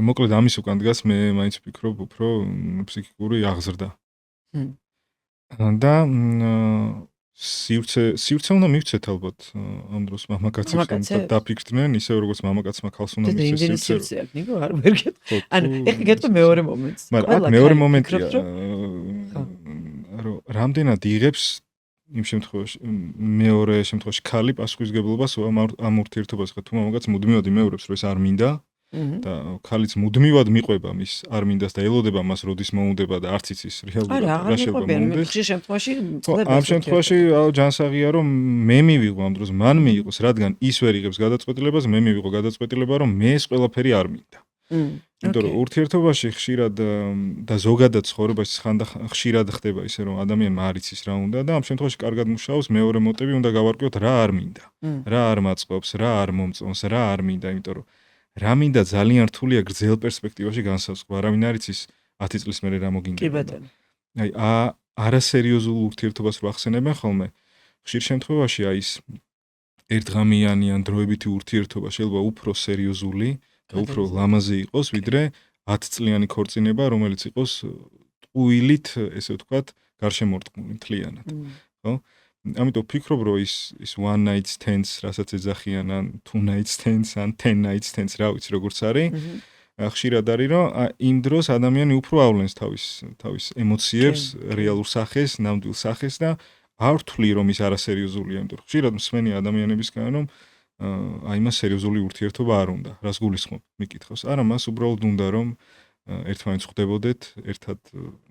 მოკლედ ამის უკან დგას მე მაინც ვფიქრობ უფრო ფსიქიკური აღზრდა. და სივრცე უნდა მივცეთ ალბათ ამ დროს მამაკაცებს დაფიქრდნენ, ისე როგორც მამაკაცმა ქალს უნდა მივცეს სივრცე. ნიკო არ ვერ გეტყვი. ანუ ეხლა გეტყვი მეორე მომენტს. მაგრამ მეორე მომენტია რომ რამდენად იღებს იმ შემთხვევაში მეორე შემთხვევაში ქალი პასუხისმგებლობას ამ ურთიერთობას, ხა თუ მამაკაცი მუდმივად იმეორებს რომ ეს არ მინდა და ქალიც მუდმივად მიყვება მის არ მინდას და ელოდება მას როდის მოუნდება და არც იცის რეალურად რა შეიძლება მოუნდეს. ხშირ შემთხვევაში ამ შემთხვევაში ჯანსაღია რომ მე მივიღო ამ დროს მან მიიღოს, რადგან ის ვერ იღებს გადაწყვეტილებას, მე მივიღო გადაწყვეტილება რომ მე ეს ყველაფერი არ მინდა. იმიტომ რომ ურთიერთობაში ხშირად და ზოგადად ცხოვრებაში ხშირად ხდება ისე რომ ადამიანმა არ იცის რა უნდა და ამ შემთხვევაში კარგად მუშაობს მეორე მოტივი უნდა გავარკვიოთ რა არ მინდა, რა არ მაწყობს, რა არ მომწონს, რა არ მინდა, იმიტომ რომ რა მინდა ძალიან რთულია გრძელ პერსპექტივაში განსაზღვრა, არავინ არ იცის 10 წლის მერე რა მოგინდება. აი არასერიოზულ ურთიერთობას რო ახსენებენ ხოლმე, ხშირ შემთხვევაში აი ის ერთღამიანი ან დროებითი ურთიერთობა შეიძლება უფრო სერიოზული და უფრო ლამაზი იყოს, ვიდრე 10 წლიანი ქორწინება, რომელიც იყოს ტყუილით, ესე ვთქვათ, გარშემორტყმული მთლიანად. ხო? ამიტომ ვფიქრობ, რომ ის one night stands, რასაც ეძახიან, ან two night stands, ან 10 night stands, რა ვიცი, როგორც არის, ხშირად არის, რომ იმ დროს ადამიანი უფრო ავლენს თავის ემოციებს, რეალურ სახეს, ნამდვილ სახეს და არ ვთვლი, რომ ის არასერიოზულია, იმიტომ რომ ხშირად მსმენი ადამიანებისგან, რომ აი მას სერიოზული ურთიერთობა არ უნდა, რას გულისხმობ, მიკითხავს. არა, მას უბრალოდ უნდა, რომ ერთმანეთს ხვდებოდეთ, ერთად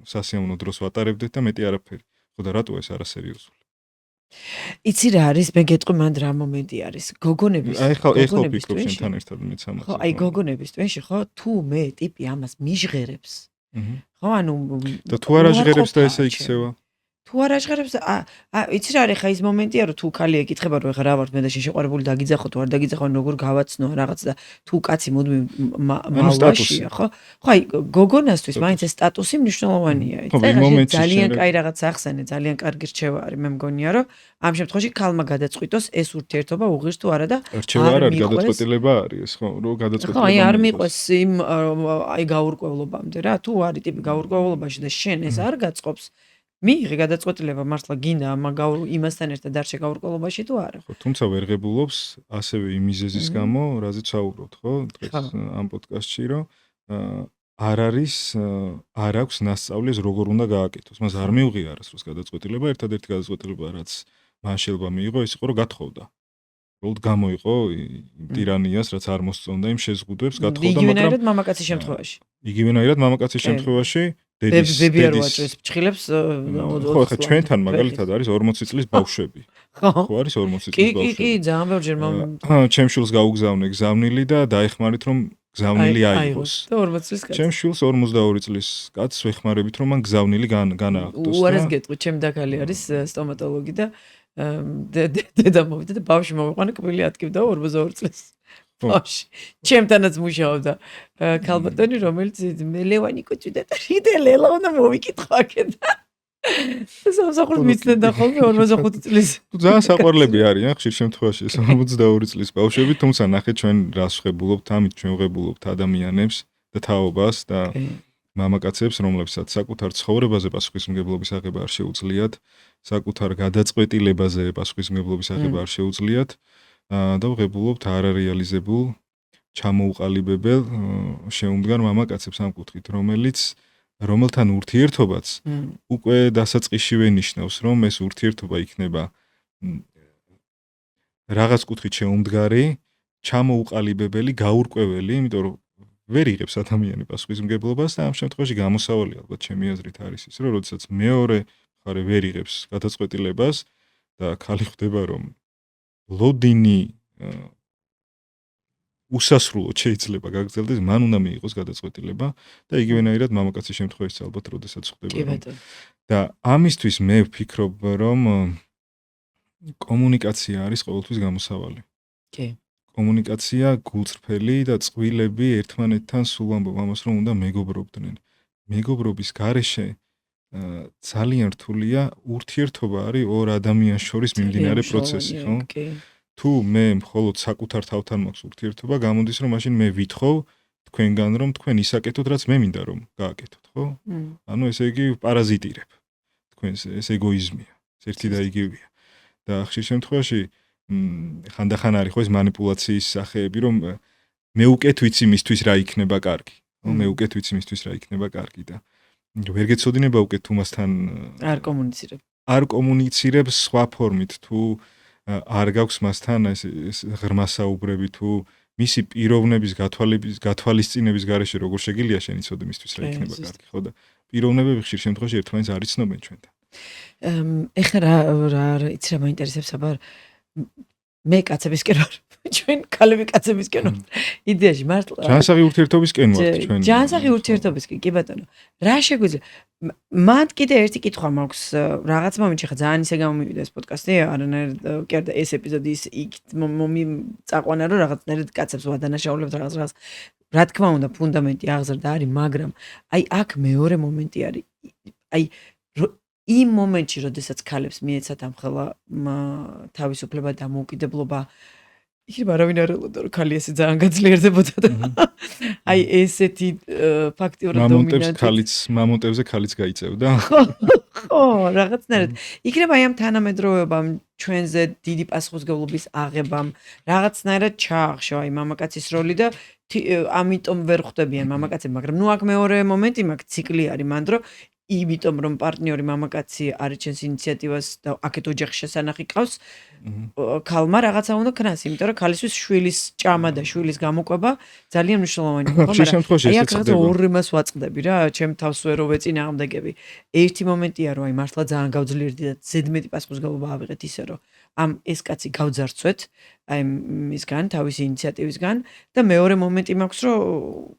სასიამოვნო დროს ვატარებდეთ და მეტი არაფერი. ხო და რატოა ეს არასერიოზული? იცი რა არის, მე გეტყვი მანდ რა მომენტი არის. გოგონების ეხლა ვფიქრობ შენთან ერთად მეც ამაზე. ხო, აი გოგონების ტვენში ხო, თუ მე ტიპი ამას მიჟღერებს. ხო, ანუ და თუ არ აჟღერებს და ესე იქცევა. თუ არ აჟღერებს, იცი რა არის, ხა ის მომენტია, რომ თუ ქალი ეკითხება, რომ ეხლა რა ვარ მე და შენ შეყვარებული დაგიძახო, თუ არ დაგიძახო, როგორ გავაცნო რაღაც და თუ კაცი მუდმივ მალვაშია, ხო? ხო, აი გოგონასთვის მაინც ეს სტატუსი მნიშვნელოვანია. ძალიან კაი რაღაც ახსენე, ძალიან კარგი რჩევა არის, მე მგონია, რომ ამ შემთხვევაში ქალმა გადაწყვიტოს ეს ურთიერთობა უღირს თუ არა და რჩევა არ არის, გადაწყვეტილება არის ეს, ხო, რომ გადაწყვეტილება. ხო, აი არ მიყვეს იმ აი გაურკვევლობამდე რა, თუ არის ტიპი გაურკვევლობაში და შენ ეს არ გაწყობს მიიღე გადაწყვეტილება მართლა გინდა იმასთან ერთად არ შეგაურკვევლობაში თუ არა. ხო, თუმცა ვერ ღებულობს ასევე იმ მიზეზის გამო, რაზეც საუბრობთ, ხო, დღეს ამ პოდკასტში, რომ არ აქვს ნასწავლი როგორ უნდა გააკეთოს. მას არ მიუღია არასდროს გადაწყვეტილება, ერთადერთი გადაწყვეტილება რაც მან შეიძლება მიიღო, ის იყო რომ გათხოვდა. უბრალოდ გამოიყო ტირანიას, რაც არ მოსწონდა იმ შეზღუდვებს, გათხოვდა, მაგრამ იგივენაირად მამაკაცის შემთხვევაში. იგივენაირად მამაკაცის შემთხვევაში ბები არ ვაჭრეს ფჭილებს ხო, ხა ჩვენთან მაგალითად არის 40 წლის ბავშვები. ხო, არის 40 წლის ბავშვები. კი, ძალიან ბევრჯერ ჩემ შვილს გაუგზავნე გზავნილი და დაეხმარით რომ გზავნილი აიღოს. და 40 წლის კაცს. ჩემ შვილს 52 წლის კაცს ვეხმარებით რომ მან გზავნილი განაახდოს. უარეს გეტყვი, ჩემ დაკალი არის სტომატოლოგი და დედა მოვიდა და ბავშვი მოვიყვანა კბილი ატკივდა 42 წლის. ბავშვი. ჩემთანაც მუშაობდა ქალბატონი, რომელიც მე ლევანი კუჭიდა და რიდელელა უნდა მოვიკითხო აქედა. სამსახურს მიცნენდა ხოლმე 45 წლის. ძალიან საყვარლები არიან ხშირ შემთხვევაში 52 წლის ბავშვები, თუმცა ნახეთ ჩვენ რას ვღებულობთ, ამით ჩვენ ვღებულობთ ადამიანებს და თაობას და მამაკაცებს, რომლებსაც საკუთარ ცხოვრებაზე პასუხისმგებლობის აღება არ შეუძლიათ, საკუთარ გადაწყვეტილებაზე პასუხისმგებლობის აღება არ შეუძლიათ და ვღებულობთ არარეალიზებულ, ჩამოუყალიბებელ შეუმდგარ მამაკაცებს ამ კუთხით, რომელთან ურთიერთობაც უკვე დასაწყისშივე ნიშნავს, რომ ეს ურთიერთობა იქნება რაღაც კუთხით შეუმდგარი, ჩამოუყალიბებელი, გაურკვეველი, იმიტომ რომ ვერ იღებს ადამიანი პასუხისმგებლობას და ამ შემთხვევაში გამოსავალი ალბათ ჩემი აზრით არის ის, რომ როდესაც მეორე მხარე ვერ იღებს გადაწყვეტილებას და ხალი ხვდება, რომ ლოდინი უსასრულოდ შეიძლება გაგრძელდეს, მან უნდა მიიღოს გადაწყვეტილება და იგივენაირად მამაკაცის შემთხვევაში ალბათ როდესაც ხვდება, რომ და ამისთვის მე ვფიქრობ, რომ კომუნიკაცია არის ყოველთვის გამოსავალი. კი. კომუნიკაცია, გულწრფელი და წყვილები ერთმანეთთან სულ ამბობ ამას, რომ უნდა მეგობრობდნენ. მეგობრობის გარეშე ძალიან რთულია ურთიერთობა არის ორ ადამიანს შორის მიმდინარე პროცესი, ხო? თუ მე მხოლოდ საკუთარ თავთან მაქვს ურთიერთობა, გამოდის რომ მაშინ მე ვითხოვ თქვენგან რომ თქვენ ისაკეთოთ, რაც მე მინდა რომ გააკეთოთ, ხო? ანუ ესე იგი პარაზიტირებ. თქვენს ეს ეგოიზმია, ერთი და იგივეა. და ხშირ შემთხვევაში ხანდახან არის ხო ეს манипуляციის სახეები, რომ მე უკეთ ვიცი მისთვის რა იქნება კარგი. ხო, მე უკეთ ვიცი მისთვის რა იქნება კარგი და ვერ გეცოდინება უკეთ თუ მასთან არ კომუნიცირებს სხვა ფორმით თუ არ გაქვს მასთან ეს ღრმა საუბრები თუ მისი პიროვნების გათვალისწინების გარეშე როგორ შეგიძლია შენ იცოდე მისთვის რა იქნება კარგი, ხო და პიროვნებები ხშირ შემთხვევაში ერთმანეთს არ იცნობენ ჩვენთან. ეხლა რა იცი რა მაინტერესებს, აბა მე კაცებისკენ ვარ, ჩვენ ქალები კაცებისკენ ვარ. იდეაში მართლა ჯანსაღი ურთიერთობისკენ ვართ ჩვენ. ჯანსაღი ურთიერთობისკენ, კი ბატონო. რა შეგვიძლია? მან კიდე ერთი კითხვა მაქვს, რაღაც მომენტში ხა ძალიან ისე გამომივიდა ეს პოდკასტი, არანაირად კი არა და ეს ეპიზოდი ის იქ წაყვანა რომ რაღაცნაირად კაცებს ვადანაშაულებთ რაღაც. რა თქმა უნდა, ფუნდამენტი აღზრდა არის, მაგრამ აი აქ მეორე მომენტი არის. აი იმ მომენტში, როდესაც ქალებს მიეცათ ამხელა თავისუფლება და დამოუკიდებლობა, იქნება არავინ არ ელოდა, რომ ქალი ესე ძალიან გაძლიერდებოდა და აი ესეთი ფაქტიურად დომინანტი მამონტებზე ქალიც გაიწევდა. ხო, რაღაცნაირად. იქნება აი ამ თანამედროვეობამ, ჩვენზე დიდი პასუხისმგებლობის აღებამ, რაღაცნაირად ჩაახშო აი მამაკაცის როლი და ამიტომ ვერ ხვდებიან მამაკაცები, მაგრამ ნუ აქ მეორე მომენტი მაქვს, ციკლი არის მანდ რომ იმიტომ რომ პარტნიორი მამაკაცი არიჩენს ინიციატივას და აქეთ ოჯახის შესანახი ყავს, ქალმა რაღაცა უნდა ქნას, იმიტომ რომ ქალისთვის შვილის ჭამა და შვილის გამოყვება ძალიან მნიშვნელოვანია, ხო, მაგრამ აი აქ რაღაცა ორ-იმას ვაწყდები რა, ჩემ თავს ვერო ვეწინააღმდეგები. ერთი მომენტია რომ აი მართლა ძალიან გავძლიერდი და ზედმეტი პასუხისმგებლობა ავიღეთ ისე რომ ამ ეს კაცი გავძარცვეთ აი მისგან თავისი ინიციატივისგან და მეორე მომენტი მაქვს რომ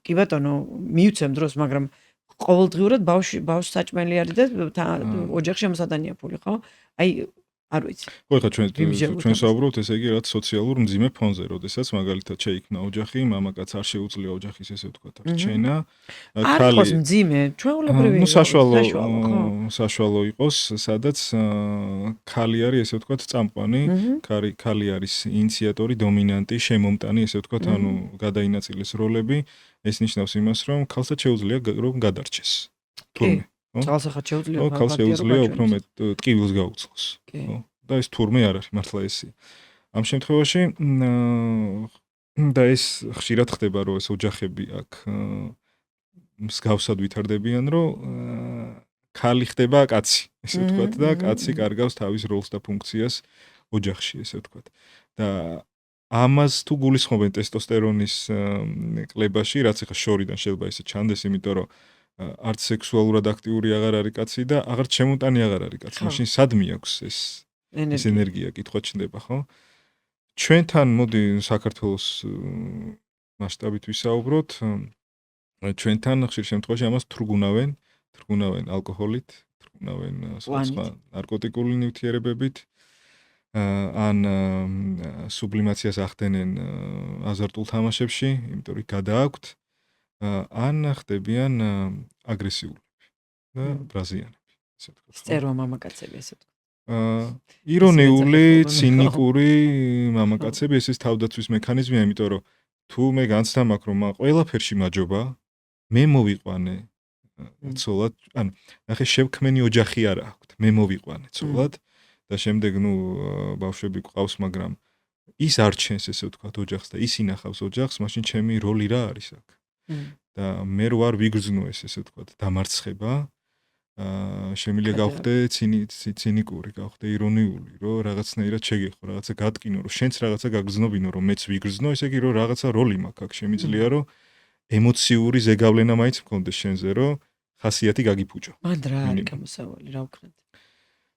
კი ბატონო მიუცემ დროს, მაგრამ ყოველდღიურად ბავშვს საჭმელი არის და ოჯახში ამასადანია ფული, ხო? აი არ ვიცი. ხო, ხა ჩვენ საუბრობთ ესე იგი რაღაც სოციალურ მძიმე ფონზე, როდესაც მაგალითად შეიქმნა ოჯახი, მამაკაც არ შეუძლია ოჯახის ესე ვთქვათ რჩენა, ქალი არ მძიმე, ჩვეულებრივი. ნუ საშუალო იყოს, სადაც ქალი არის ესე ვთქვათ წამყვანი, ქალი არის ინიციატორი, დომინანტი, შემომტანი ესე ვთქვათ, ანუ გადაინაწილეს როლები. ეს ნიშნავს იმას, რომ ქალსაც შეუძლია რომ გადარჩეს. თურმე, ხო? ქალსაც შეუძლია ქალს შეუძლია უფრო მეტ ტკივილს გაუძლოს, ხო? და ეს თურმე არ არის მართლა ესეა. ამ შემთხვევაში და ეს ხშირად ხდება, რომ ეს ოჯახები აქ მსგავსად ვითარდებიან, რომ ქალი ხდება კაცი, ესე ვთქვათ და კაცი კარგავს თავის როლს და ფუნქციას ოჯახში, ესე ვთქვათ. და ამას თუ გულისხმობენ ტესტოსტერონის კლებაში, რაც ახლა შორიდან შეიძლება ესე ჩანდეს, იმიტომ რომ არც სექსუალურად აქტიური აღარ არის კაცი და აღარ შემოტანი აღარ არის კაცი. მაშინ სად მიაქვს ეს ენერგია, კითხვა ჩნდება, ხო? ჩვენთან მოდი საქართველოს მასშტაბით ვისაუბროთ. ჩვენთან ხშირ შემთხვევაში ამას თრგუნავენ ალკოჰოლით, თრგუნავენ სხვა ნარკოტიკული ნივთიერებებით. ან სუბლიმაციას ახდენენ აზარტულ თამაშებში, იმიტომ რომ გადააქვთ, ან ხდებიან აგრესიულები და ბრაზიანები, ესე ვთქვათ. სტერვა მამაკაცები, ესე ვთქვათ. ირონიული, ცინიკური მამაკაცები, ეს თავდაცვის მექანიზმია, იმიტომ რომ თუ მე განცდა მაქვს, რომ ყველაფერში მაჯობა, მე მოვიყვანე ცოლად, ანუ ნახე შევქმენი ოჯახი არა აქვთ. მე მოვიყვანე ცოლად და შემდეგ ბავშვები გვყავს, მაგრამ ის არ ჩენს ესე ვთქვათ ოჯახს და ის ინახავს ოჯახს, მაშინ ჩემი როლი რა არის აქ? და მე ვარ ვიგრძნო ესე ვთქვათ დამარცხება. შემიძლია გავხდე ცინიკური, გავხდე ირონიული, რომ რაღაცნაირად შეგეხო, რაღაცა გატკინო, რომ შენც რაღაცა გაგრძნობინო, რომ მეც ვიგრძნო, ესე იგი რომ რაღაცა როლი მაქვს აქ, შემიძლია რომ ემოციური ზეგავლენა მაინც მქონდეს შენზე, რომ ხასიათი გაგიფუჭო. მან რა არის გამოსავალი, რა ვქნათ?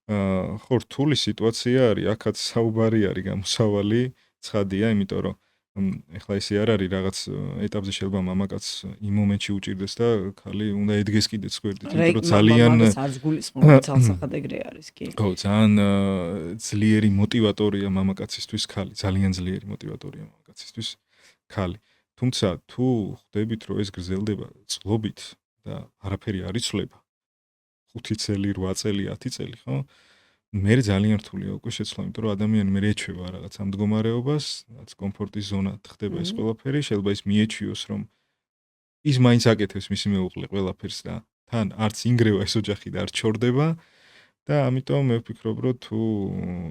ხო, რთული სიტუაცია არის, აქაც საუბარი არის გამოსავალი, ცხადია, იმიტომ რომ ეხლა ისე არ არის რაღაც ეტაპზე შეიძლება მამაკაც იმ მომენტში უჭირდეს და ხალი უნდა ედგეს კიდეც გვერდით, იმიტომ რომ ძალიან არც გულისხმობ ცალსახად ეგრე არის კი. ხო, ძალიან ძლიერი мотиваტორია მამაკაცისთვის ხალი, ძალიან ძლიერი мотиваტორია მამაკაცისთვის ხალი. თუმცა თუ ხვდებით რომ ეს გრძელდება წლობით და არაფერი არ იცვლება 5 წელი, 8 წელი, 10 წელი, ხო? მე ძალიან რთულია უკვე შეცვლა, იმიტომ რომ ადამიანი მე ეჩვევა რაღაც ამ მდგომარეობას, რაც კომფორტის ზონა ხდება ეს ყველაფერი, შეიძლება ის მიეჩვიოს, რომ ის მაინც აკეთებს მისი მეუღლე ყველაფერს და თან არც ინგრევა ეს ოჯახი და არ ჩორდება და ამიტომ მე ვფიქრობ, რომ თუ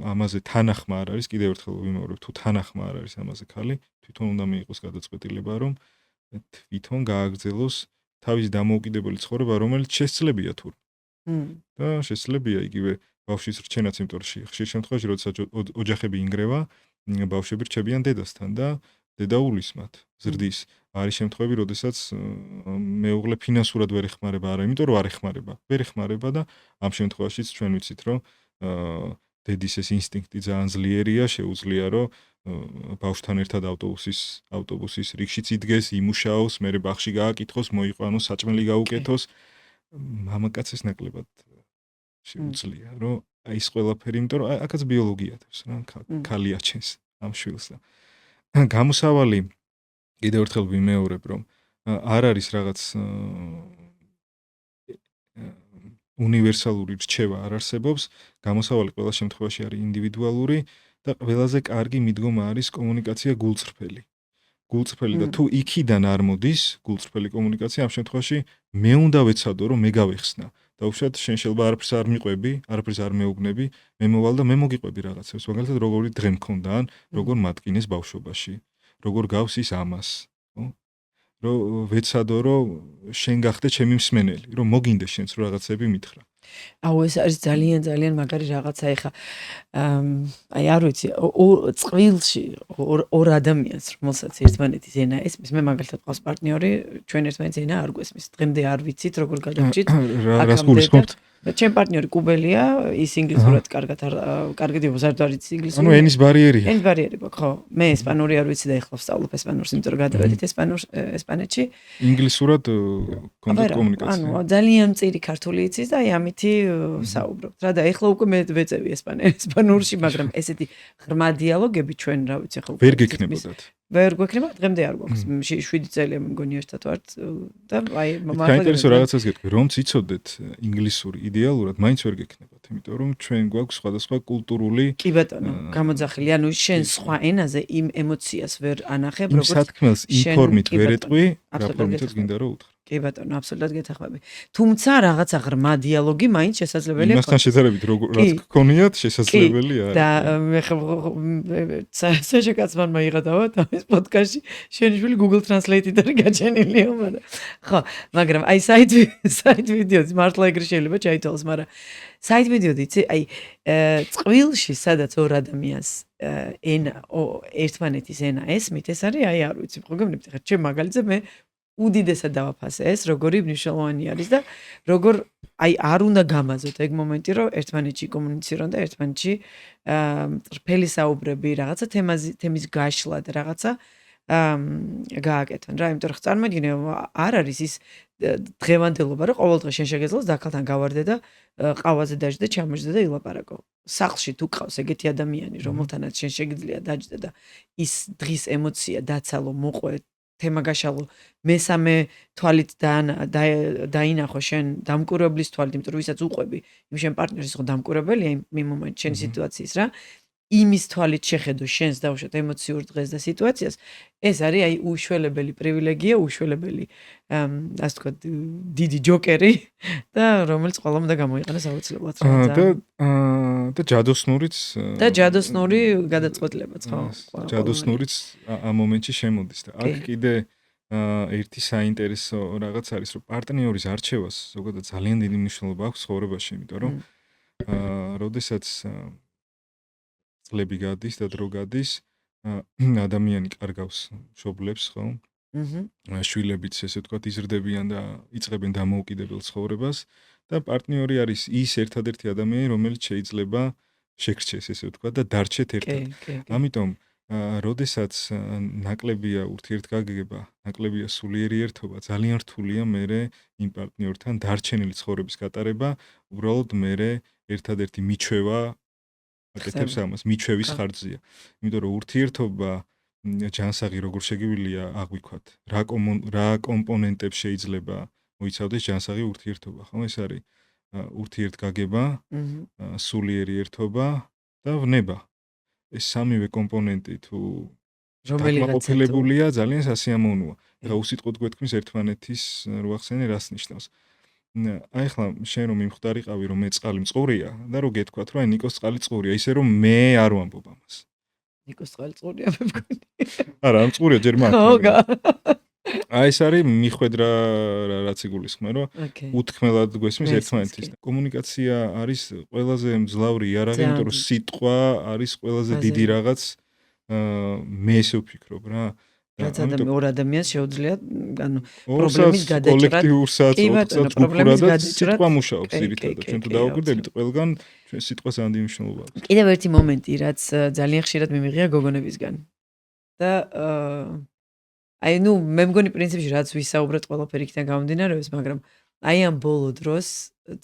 ამაზე თანახმა არ არის, კიდევ ერთხელ ვიმეორებ, თუ თანახმა არ არის ამაზე ხალი, თვითონ უნდა მიიღოს გადაწყვეტილება, რომ თვითონ გააგრძელოს თავის დამოუკიდებელი ცხოვრება, რომელიც შესძლებია თურმე. და შესძლებია იგივე ბავშვის რჩენაც, იმიტომ რომ ხშირ შემთხვევაში, როდესაც ოჯახები ინგრევა, ბავშვები რჩებიან დედასთან და დედაულის მათ ზრდის. არის შემთხვევები, როდესაც მეუღლე ფინანსურად ვერ ეხმარება, არა იმიტომ რომ არ ეხმარება, ვერ ეხმარება და ამ შემთხვევაშიც ჩვენ ვიცით, რომ დედის ეს ინსტინქტი ძალიან ძლიერია, შეუძლია რომ ბავშვთან ერთად ავტობუსის რიგშიც იდგეს, იმუშაოს, მერე ბაღში გააკითხოს, მოიყვანოს, საჭმელი გაუკეთოს. მამაკაცის ნაკლებად შეუძლია, რომ აი ეს ყველაფერი, იმიტომ რომ აქაც ბიოლოგია დევს რა, ხალი აჩენს ამ შვილს და გამოსავალი კიდევ ერთხელ ვიმეორებ, რომ არ არის რაღაც უნივერსალური რჩევა არ არსებობს, გამოსავალი ყველა შემთხვევაში არის ინდივიდუალური და ყველაზე კარგი მიდგომა არის კომუნიკაცია გულწრფელი. გულწრფელი და თუ იქიდან არ მოდის გულწრფელი კომუნიკაცია, ამ შემთხვევაში მე უნდა ვეცადო, რომ მე გავეხსნა. და უშუალოდ შენ შეიძლება არაფერს არ მიყვები, არაფერს არ მეუბნები, მე მოვალ და მე მოგიყვები რაღაცებს. მაგალითად, როგორი დღე მქონდა, ან როგორ მატკინეს ბავშვობაში, როგორ გავს ის ამას, ხო? რომ ვეცადო, რომ შენ გახდე ჩემი მსმენელი, რომ მოგინდეს შენც რომ რაღაცები მითხრა. აუ ეს არის ძალიან მაგარი რაღაცა ეხა აი არ ვიცი წყვილში ორ ადამიანს რომელსაც ერთმანეთის ენა ესმის მე მაგალითად ყავს პარტნიორი ჩვენ ერთმანეთის ენა არ გვესმის დღემდე არ ვიცით როგორ გადავჭით რას გულისხმობთ ჩემ პარტნიორი კუბელია ის ინგლისურად კარგად იბოს არ დარიც ინგლისურად ანუ ენის ბარიერია ენის ბარიერი გვაქვს ხო მე ესპანური არ ვიცი და ეხლა ვსწავლობ ესპანურს იმიტომ რომ გადავედით ესპანეთში ინგლისურად კონტაქტ კომუნიკაცია ანუ ძალიან მწირი ქართული იცის და აი ამითი საუბრობთ რა და ეხლა უკვე მე ვეწევი ესპანურში მაგრამ ესეთი ღრმა დიალოგები ჩვენ რა ვიცი ხო ვერ გექნებოდათ ვერ გვექნება დღემდე არ გვაქვს 7 წელია მგონი ერთად ვართ და აი მაინტერესო რაღაცას გეტყვი რომ ციცოდეთ ინგლისური იდეალურად მაინც ვერ გექნებათ იმიტომ რომ ჩვენ გვაქვს სხვადასხვა კულტურული კი ბატონო გამოძახილი ანუ შენ სხვა ენაზე იმ ემოციას ვერ ანახებ როგორც სათქმელს ინფორმით ვერ ეტყვი რა პრომიტს გინდა რომ უთხრა კი ბატონო, აბსოლუტურად გეთახვები. თუმცა რაღაცა ღრმა დიალოგი მაინც შესაძლებელია. იმასთან შედარებით რაც გქონიათ შესაძლებელია. და მე შეშეკაცმან მაიღადავა თავის პოდკასტში შენი შვილი Google Translate-იდან გაჩენილია, ხო, მაგრამ აი საით ვიდეოც მართლა ეგრე შეიძლება ჩაითვალოს, მაგრამ საით ვიდეოდი იცი, აი წყვილში სადაც ორ ადამიანს ენა ერთმანეთის ენა ესმით, ეს არის აი არ ვიცი, ხო გეუბნებით ხა ჩემ მაგალითზე მე უდიდესად დავაფასე ეს როგორი მნიშვნელოვანი არის და როგორ აი არ უნდა გამაზოთ ეგ მომენტი რომ ერთმანეთში კომუნიცირონ და ერთმანეთში მწრფელი საუბრები რაღაცა თემის გაშლა და რაღაცა გააკეთონ რა იმიტომ რომ წარმოგიდგენე არ არის ის დღევანდელობა რომ ყოველ დღე შენ შეგეძლოს დაქალთან გავარდე და ყავაზე დაждდე ჩამოждდე და ილაპარაკო სახლში თუ ყავს ეგეთი ადამიანი რომელთანაც შენ შეგიძლია დაждდე და ის დღის ემოცია დაცალო მოყვე თემა გაშალო მესამე თვალით დაინახო შენ დამკვირვებლის თვალით, იმიტომ რომ ვისაც უყვები, იმ შენ პარტნიორის ხო დამკვირვებელია იმ მომენტში შენი სიტუაციის რა. იმის თვალით შეხედო შენს დავუშვათ ემოციურ დღეს და სიტუაციას, ეს არის აი უშველებელი პრივილეგია, უშველებელი ასე ვთქვათ დიდი ჯოკერი და რომელიც ყველამ უნდა გამოიყენოს აუცილებლად რა და ჯადოსნურიც და ჯადოსნური გადაწყვეტილებაც ხო ჯადოსნურიც ამ მომენტში შემოდის და აქ კიდე ერთი საინტერესო რაღაც არის რომ პარტნიორის არჩევას ზოგადად ძალიან დიდი მნიშვნელობა აქვს ცხოვრებაში, იმიტომ რომ როდესაც წლები გადის და დრო გადის, ადამიანი კარგავს მშობლებს, ხო? შვილებიც ესე ვთქვათ იზრდებიან და იწყებენ დამოუკიდებელ ცხოვრებას და პარტნიორი არის ის ერთადერთი ადამიანი, რომელიც შეიძლება შეგრჩეს ესე ვთქვათ და დარჩეთ ერთად. ამიტომ როდესაც ნაკლებია ურთიერთგაგება, ნაკლებია სულიერი ერთობა, ძალიან რთულია მერე იმ პარტნიორთან დარჩენილი ცხოვრების გატარება, უბრალოდ მერე ერთადერთი მიჩვევა აკეთებს ამას, მიჩვევის ხარჯზია. იმიტომ რომ ურთიერთობა ჯანსაღი როგორ შეგივილია აღვიქვათ, რა კომპონენტებს შეიძლება მოიცავდეს ჯანსაღი ურთიერთობა, ხო? ეს არის ურთიერთგაგება, სულიერი ერთობა და ვნება. ეს სამივე კომპონენტი თუ დაკმაყოფილებულია, ძალიან სასიამოვნოა. ეხლა უსიტყვოდ გვეთქმის ერთმანეთის რო ახსენე რას ნიშნავს. აი ახლა შენ რომ მიმხვდარიყავი რომ მე წყალი მწყურია და რო გეთქვათ რომ აი ნიკოს წყალი წყურია, ისე რომ მე არ ვამბობ ამას. ნიკოს წყალი წყურია მე მგონი. არა, ამ წყურია ჯერ მაგ. აი ეს არის მიხვედრა რაც იგულისხმე რომ უთქმელად გვესმის ერთმანეთის. კომუნიკაცია არის ყველაზე მძლავრი იარაღი, იმიტომ რომ სიტყვა არის ყველაზე დიდი რაღაც მე ესე ვფიქრობ რა. რაც ორ ადამიანს შეუძლია ანუ პრობლემის გადაჭრა კოლექტიურსაც პრობლემის გადაჭრა სიტყვა მუშაობს ძირითადად. ჩვენ თუ დავაგვირდებით ყველგან ჩვენ სიტყვას ამდენ მნიშვნელობა აქვს. კიდევ ერთი მომენტი რაც ძალიან ხშირად მიმიღია გოგონებისგან. და აი ნუ მე მგონი პრინციპში რაც ვისაუბრეთ ყველაფერი იქიდან გამომდინარეობს, მაგრამ აი ამ ბოლო დროს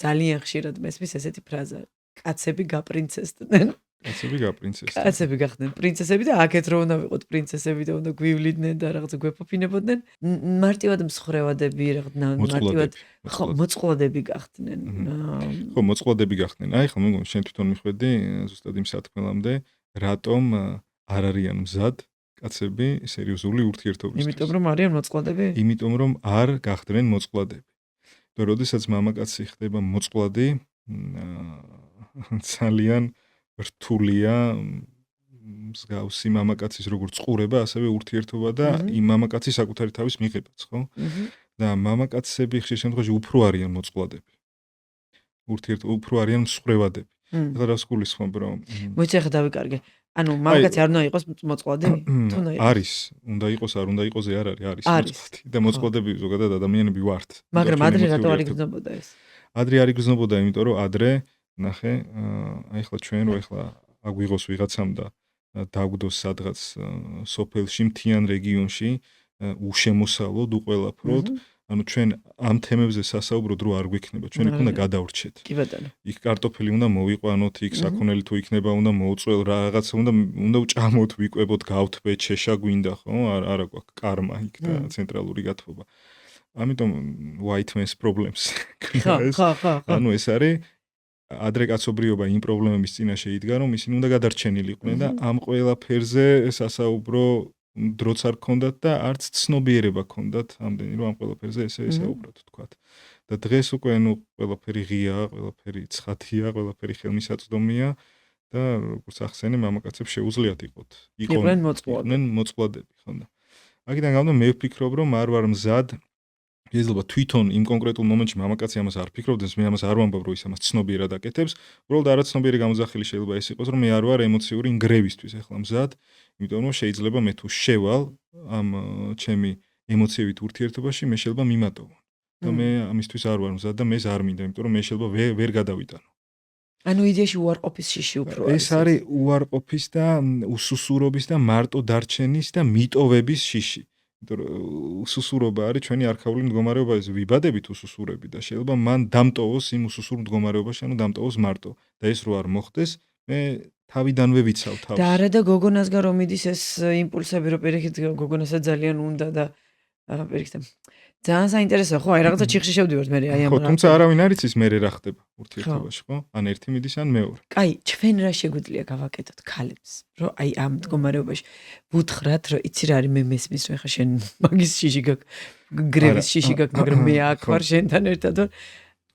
ძალიან ხშირად მესმის ესეთი ფრაზა: კაცები გაპრინცესდნენ. კაცები გახდნენ პრინცესები და აქეთ რო უნდა ვიყოთ პრინცესები და უნდა გვივლიდნენ და რაღაცა გვეფოფინებოდნენ. მარტივად მსხრევადები, მარტივად მოწყვლადები გახდნენ. ხო, მოწყვლადები გახდნენ. აი ხა მე მგონი შენ თვითონ მიხვედი ზუსტად იმ სათქმელამდე, რატომ არ არიან მზად კაცები სერიოზული ურთიერთობისთვის. იმიტომ რომ არიან მოწყვლადები? იმიტომ რომ არ გახდნენ მოწყვლადები. და როდესაც მამაკაცი ხდება მოწყვლადი, ძალიან რთულია მსგავსი მამაკაცის როგორც ყურება, ასევე ურთიერთობა და იმ მამაკაცის საკუთარი თავის მიღებაც, ხო? და მამაკაცები ხშირ შემთხვევაში უფრო არიან მოწყვლადები. უფრო არიან მსხვერვადები. ეხლა რას გულისხმობ, რომ მოიცა ხა დავიკარგე. ანუ მამაკაცი არ უნდა იყოს მოწყვლადი? თუ უნდა იყოს. არის, უნდა იყოს, არ უნდა იყოზე არ არის მოწყვლადი. და მოწყვლადები ზოგადად ადამიანები ვართ. მაგრამ ადრე რატო არ იგრძნობოდა ეს? ადრე არ იგრძნობოდა, იმიტომ რომ ადრე ნახე, აი ახლა ჩვენ რო ახლა აგვიღოს ვიღაცამ და დაგვდოს სადღაც სოფელში, მთიან რეგიონში, უშემოსავლოდ, უყველაფროდ, ანუ ჩვენ ამ თემებზე სასაუბროდ რო არ გვიქნება, ჩვენ იქ უნდა გადავრჩეთ. კი ბატონო. იქ კარტოფილი უნდა მოვიყვანოთ, იქ საქონელი თუ იქნება, უნდა მოუწველ, რაღაცა უნდა უჭამოთ, ვიკვებოთ, გავთბეთ, შეშა გვინდა, ხო? არა გვაქვს კარმა იქ და ცენტრალური გათბობა. ამიტომ white man's problems. ხო. ანუ ეს არის ადრე კაცობრიობა იმ პრობლემების წინაშე იდგა, რომ ისინი უნდა გადარჩენილიყვნენ და ამ ყველაფერზე სასაუბრო დროც არ ქონდათ და არც ცნობიერება ქონდათ ამდენი, რომ ამ ყველაფერზე ესე ესაუბროთ, თქვათ. და დღეს უკვე ნუ ყველაფერი ღიაა, ყველაფერი ცხადია, ყველაფერი ხელმისაწვდომია და როგორც ახსენე, მამაკაცებს შეუძლიათ იყვნენ მოწყვლადები, ხო და. აქედან გამომდინარე, მე ვფიქრობ, რომ არ ვარ მზად შეიძლება თვითონ იმ კონკრეტულ მომენტში მამაკაცი ამას არ ფიქრობდეს, მე ამას არ ვამბობ, რომ ის ამას ცნობიერად აკეთებს, უბრალოდ არაცნობიერი გამოძახილი შეიძლება ეს იყოს, რომ მე არ ვარ ემოციური ინგრევისთვის ახლა მზად, იმიტომ რომ შეიძლება მე თუ შევალ ამ ჩემი ემოციებით ურთიერთობაში, მე შეიძლება მიმატოვო. და მე ამისთვის არ ვარ მზად და მე არ მინდა, იმიტომ რომ მე შეიძლება ვერ გადავიტანო. ანუ იდეაში უარყოფის შიში უფრო არის. ეს არის უარყოფის და უსუსურობის და მარტო დარჩენის და მიტოვების შიში. იმიტომ რომ უსუსურობა არის ჩვენი არქაული მდგომარეობა, ეს ვიბადებით უსუსურები და შეიძლება მან დამტოვოს იმ უსუსურ მდგომარეობაში, ანუ დამტოვოს მარტო. და ეს რო არ მოხდეს, მე თავიდანვე ვიცავ თავს. და არა და გოგონასგან რომ მიდის ეს იმპულსები, რომ პირიქით გოგონასაც ძალიან უნდა და პირიქით ძალიან საინტერესოა, ხო, აი რაღაცა ჩიხში შევდივართ მე აი ამ. ხო, თუმცა არავინ არ იცის მე რა ხდება ურთიერთობაში, ხო? ან ერთი მიდის, ან მეორე. კაი, ჩვენ რა შეგვიძლია გავაკეთოთ ქალებს, რომ აი ამ მდგომარეობაში ვუთხრათ, რომ იცი რა არის მე მესმის, რომ ეხა შენ მაგის შიში გაქვს, გრევის შიში გაქვს, მაგრამ მე აქ ვარ შენთან ერთად ვარ.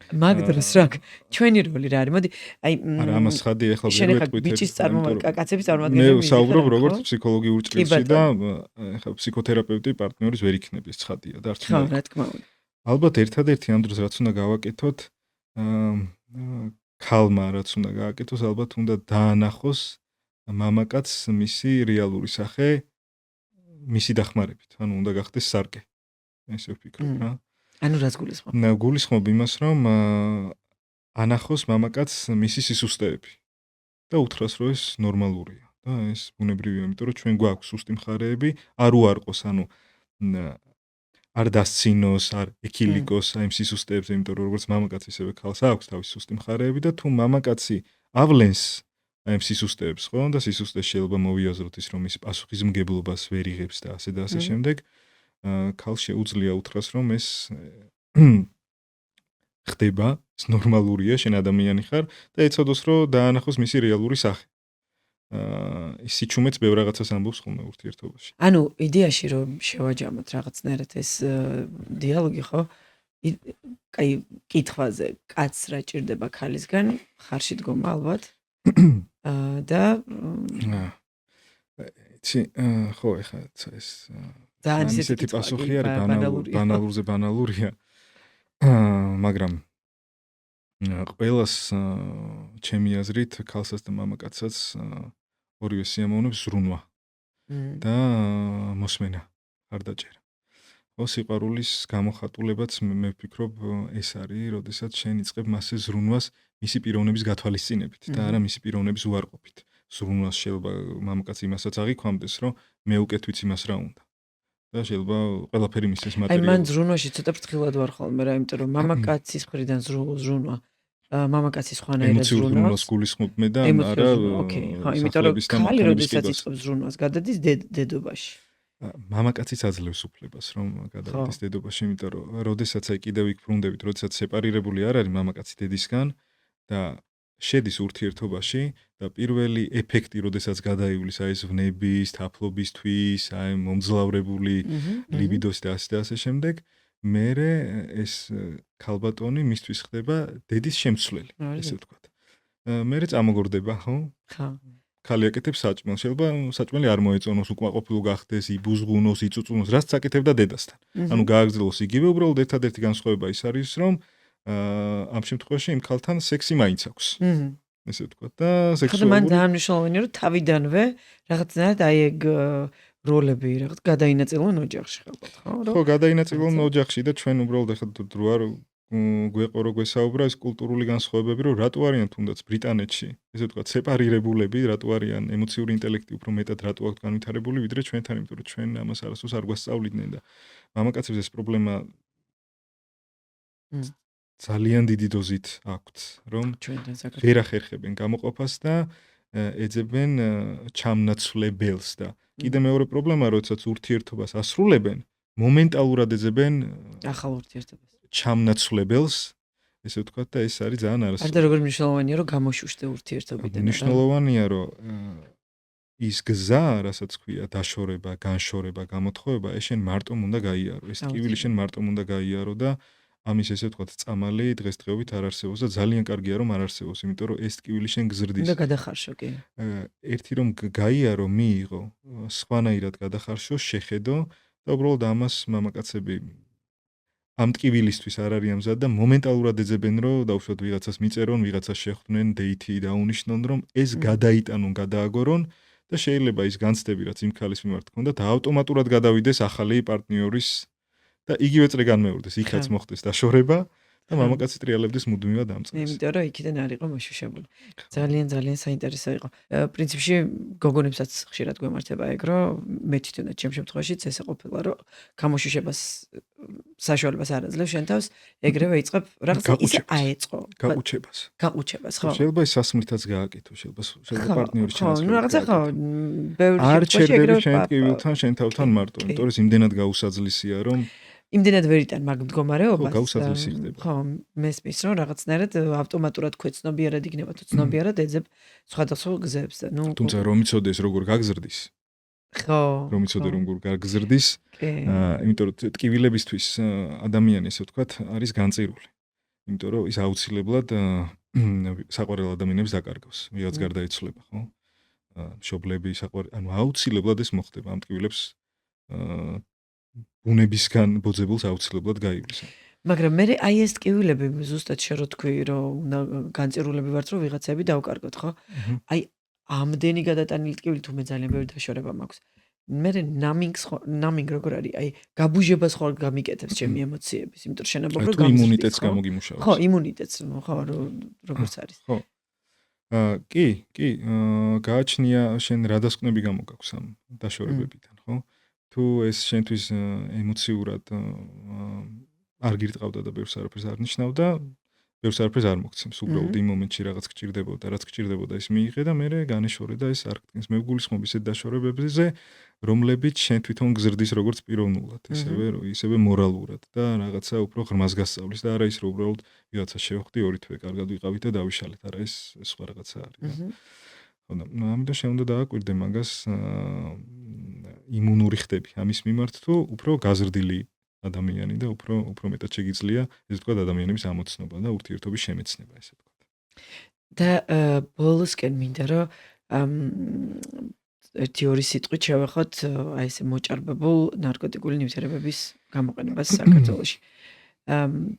მაგ დროს რა ჩვენი როლი რა არის? მოდი, აი არა, ამას ხადი ეხლა შენ ვერ ეხა ვეტყვით. ბიჭის კაცების წარმომადგენელი. მე საუბრობ როგორც ფსიქოლოგიურ ჭრილში და ეხლა ფსიქოთერაპევტი პარტნიორის ვერ იქნება ეს ცხადია და არც ხო, რა თქმა უნდა. ალბათ ერთადერთი ამ დროს რაც უნდა გავაკეთოთ, ქალმა რაც უნდა გააკეთოს, ალბათ უნდა დაანახოს მამაკაცს მისი რეალური სახე მისი დახმარებით. ანუ უნდა გახდეს სარკე. ესე ვფიქრობ რა. ანუ რას გულისხმობ? გულისხმობ იმას, რომ ანახოს მამაკაცს მისი სისუსტეები და უთხრას, რომ ეს ნორმალურია და ეს ბუნებრივია, იმიტომ რომ ჩვენ გვაქვს სუსტი მხარეები, არ უარყოს, ანუ არ დასცინოს, არ ეკილიკოს აი ამ სისუსტეებზე, იმიტომ რომ როგორც მამაკაცი ისევე ქალს აქვს თავისი სუსტი მხარეები და თუ მამაკაცი ავლენს აი ამ სისუსტეებს, ხო, და სისუსტე შეიძლება მოვიაზროთ ის, რომ ის პასუხისმგებლობას ვერ იღებს და ასე და ასე შემდეგ, ქალს შეუძლია უთხრას, რომ ეს ხდება, ეს ნორმალურია, შენ ადამიანი ხარ და ეცოდოს, რომ დაანახოს მისი რეალური სახე. ის სიჩუმეც ბევრ რაღაცას ამბობს ხოლმე ურთიერთობაში. ანუ იდეაში რომ შევაჯამოთ რაღაცნაირად ეს დიალოგი, ხო? კაი, კითხვაზე, კაცს რა ჭირდება ქალისგან, ხარში დგომა ალბათ. და იცი, ხო, ეხლა ეს ძალიან ისეთი პასუხი არის ბანალურზე ბანალურია. მაგრამ ყველას ჩემი აზრით ქალსაც და მამაკაცსაც ორივე სიამოვნებს ზრუნვა და მოსმენა არ დაჭერა. ხო, სიყვარულის გამოხატულებაც მე ვფიქრობ ეს არის, როდესაც შენ იწყებ მასზე ზრუნვას მისი პიროვნების გათვალისწინებით და არა მისი პიროვნების უარყოფით. ზრუნვას შეიძლება მამაკაცი იმასაც აღიქვამდეს, რომ მე უკეთ ვიცი მას რა უნდა. და შეიძლება ყველაფერი მისცეს მატერიალურად. აი მან ზრუნვაში ცოტა ფრთხილად ვარ ხოლმე რა, იმიტომ რომ მამაკაცის მხრიდან ზრუნვა, მამაკაცის ხვანაერად ზრუნვა. ემოციურ ზრუნვას გულისხმობ მე და არა. ოკეი, ხო, იმიტომ რომ ქალი როდესაც იწყებს ზრუნვას, გადადის დედობაში. მამაკაციც აძლევს უფლებას, რომ გადავიდეს დედობაში, იმიტომ რომ როდესაც აი კიდევ იქ ბრუნდებით, როდესაც სეპარირებული არ არის მამაკაცი დედისგან და შედის ურთიერთობაში და პირველი ეფექტი, როდესაც გადაივლის აი ეს ვნების, თაფლობისთვის, აი მომძლავრებული ლიბიდოს და ასე შემდეგ, მერე ეს ქალბატონი მისთვის ხდება დედის შემცვლელი, ესე ვთქვათ. მერე წამოგორდება, ხო? ხო. ქალი აკეთებს საჭმელს, შეიძლება საჭმელი არ მოეწონოს, უკმაყოფილო გახდეს, იბუზღუნოს, იწუწუნოს, რაც აკეთებდა დედასთან. ანუ გააგრძელოს იგივე, უბრალოდ ერთადერთი განსხვავება ის არის, რომ ამ შემთხვევაში იმ ქალთან სექსი მაინც აქვს. ესე ვთქვათ და სექსუალური. მან ძალიან მნიშვნელოვანია, რომ თავიდანვე რაღაცნაირად აი ეგ როლები რაღაც გადაინაწილონ ოჯახში ხალხად, ხო? ხო, გადაინაწილონ ოჯახში და ჩვენ უბრალოდ ახლა დრო არ გვეყო რო გვესაუბრა ეს კულტურული განსხვავებები, რომ რატო არიან თუნდაც ბრიტანეთში, ესე ვთქვათ, სეპარირებულები, რატო არიან ემოციური ინტელექტი უფრო მეტად რატო აქვს განვითარებული, ვიდრე ჩვენთან, იმიტომ რომ ჩვენ ამას არასდროს არ გვასწავლიდნენ და მამაკაცებს ეს პრობლემა ძალიან დიდი დოზით აქვთ, რომ ვერ ახერხებენ გამოყოფას და ეძებენ ჩამნაცვლებელს და კიდე მეორე პრობლემა, როდესაც ურთიერთობას ასრულებენ, მომენტალურად ეძებენ ახალ ურთიერთობას. ჩამნაცვლებელს, ესე ვთქვათ და ეს არის ძალიან არასწორი. არდა როგორ მნიშვნელოვანია, რომ გამოშუშტე ურთიერთობიდან. მნიშვნელოვანია, რომ ის გზა, რასაც ქვია, დაშორება, განშორება, გამოთხოვება, ეს შენ მარტომ უნდა გაიარო. ეს ტკივილი შენ მარტომ უნდა გაიარო და ამის ესე ვთქვათ, წამალი დღესდღეობით არ არსებობს და ძალიან კარგია რომ არ არსებობს, იმიტომ რომ ეს ტკივილი შენ გზრდის. უნდა გადახარშო, კი. ერთი რომ გაიარო, მიიღო, სხვანაირად გადახარშო, შეხედო და უბრალოდ ამას მამაკაცები ამ ტკივილისთვის არ არის ამზად და მომენტალურად ეძებენ რომ დაუშვათ ვიღაცას მიწერონ, ვიღაცას შეხვდნენ, დეითი დაუნიშნონ, რომ ეს გადაიტანონ, გადააგორონ და შეიძლება ის განცდები, რაც იმ ქალის მიმართ ჰქონდა და ავტომატურად გადავიდეს ახალი პარტნიორის და იგივე წრე განმეორდეს, იქაც მოხდეს დაშორება და მამაკაცი ტრიალებდეს მუდმივად ამ წელს. იმიტომ რომ იქიდან არ იყო მოშუშებული. ძალიან საინტერესო იყო. პრინციპში გოგონებსაც ხშირად გვემართება ეგ, რომ მე თვითონაც ჩემ შემთხვევაშიც ესე ყოფილა, რომ გამოშუშებას საშუალებას არ აძლევს შენ თავს, ეგრევე იწყებ რაღაცა ისე აეწყო. გაყუჩებას, ხო? შეიძლება ის სასმლითაც გააკეთო, შეიძლება პარტნიორის ჩანაცვლება. ხო, რაღაცა ხო, ბევრი არ ჩერდები შენ ტკივილთან, შენ თავთან მარტო, იმიტომ რომ იმდენად გაუსაძლისია, რომ იმდენად ვერ იტან მაგ ხო, მდგომარეობას. გაუსაძლისი ხდება. ხო, მესმის რომ რაღაცნაირად ავტომატურად ქვეცნობიერად იქნება თუ ცნობიერად ეძებ სხვადასხვა გზებს და თუმცა რომ იცოდეს როგორ გაგზრდის, ხო, რომ იცოდე როგორ გაგზრდის, კი. იმიტომ რომ ტკივილებისთვის ადამიანი ესე ვთქვათ არის განწირული. იმიტომ რომ ის აუცილებლად საყვარელ ადამიანებს დაკარგავს, ვიღაც გარდაიცვლება, ხო? მშობლები ანუ აუცილებლად ეს მოხდება ამ ტკივილებს ბუნებისგან ბოძებულს აუცილებლად გაივლის. მაგრამ მე აი ეს ტკივილები ზუსტად შერო თქვი რომ უნდა განწირულები ვართ რომ ვიღაცები დავკარგოთ, ხო? აი ამდენი გადატანილი ტკივილი თუ მე ძალიან ბევრი დაშორება მაქვს. მე ნამინგ როგორ არის? აი გაბუჟებას ხარ გამიკეთებს ჩემი ემოციების, იმიტომ რომ შენობა რო თუ იმუნიტეტს გამოგიმუშავებს. ხო, იმუნიტეტს, ხო, როგორც არის. ხო. კი, გააჩნია შენ რა დასკვნები გამოგაქვს ამ დაშორებებიდან, ხო? თუ ეს შენთვის ემოციურად არ გირტყავდა და ბევრს არაფერს არ ნიშნავდა, ბევრს არაფერს არ მოგცემს. უბრალოდ იმ მომენტში რაღაც გჭირდებოდა, რაც გჭირდებოდა ის მიიღე და მე განეშორე და ეს არ გტკინს. მე ვგულისხმობ ისეთ დაშორებებზე, რომლებიც შენ თვითონ გზრდის როგორც პიროვნულად, ისევე მორალურად და რაღაცა უფრო ღრმას გასწავლის და არა ის რომ უბრალოდ ვიღაცა შევხვდი, ორი თვე კარგად ვიყავით და დავიშალეთ. არა, ეს სხვა რაღაცა არის. ხო და ამიტომ შენ უნდა დააკვირდე მაგას იმუნური ხდები ამის მიმართ თუ უფრო გაზრდილი ადამიანი და უფრო მეტად შეგიძლია ესე ვთქვათ ადამიანების ამოცნობა და ურთიერთობის შემეცნება ესე ვთქვათ. და ბოლოსკენ მინდა რომ ერთი ორი სიტყვით შევეხოთ აი ესე მოჭარბებულ ნარკოტიკული ნივთიერებების გამოყენებას საქართველოში.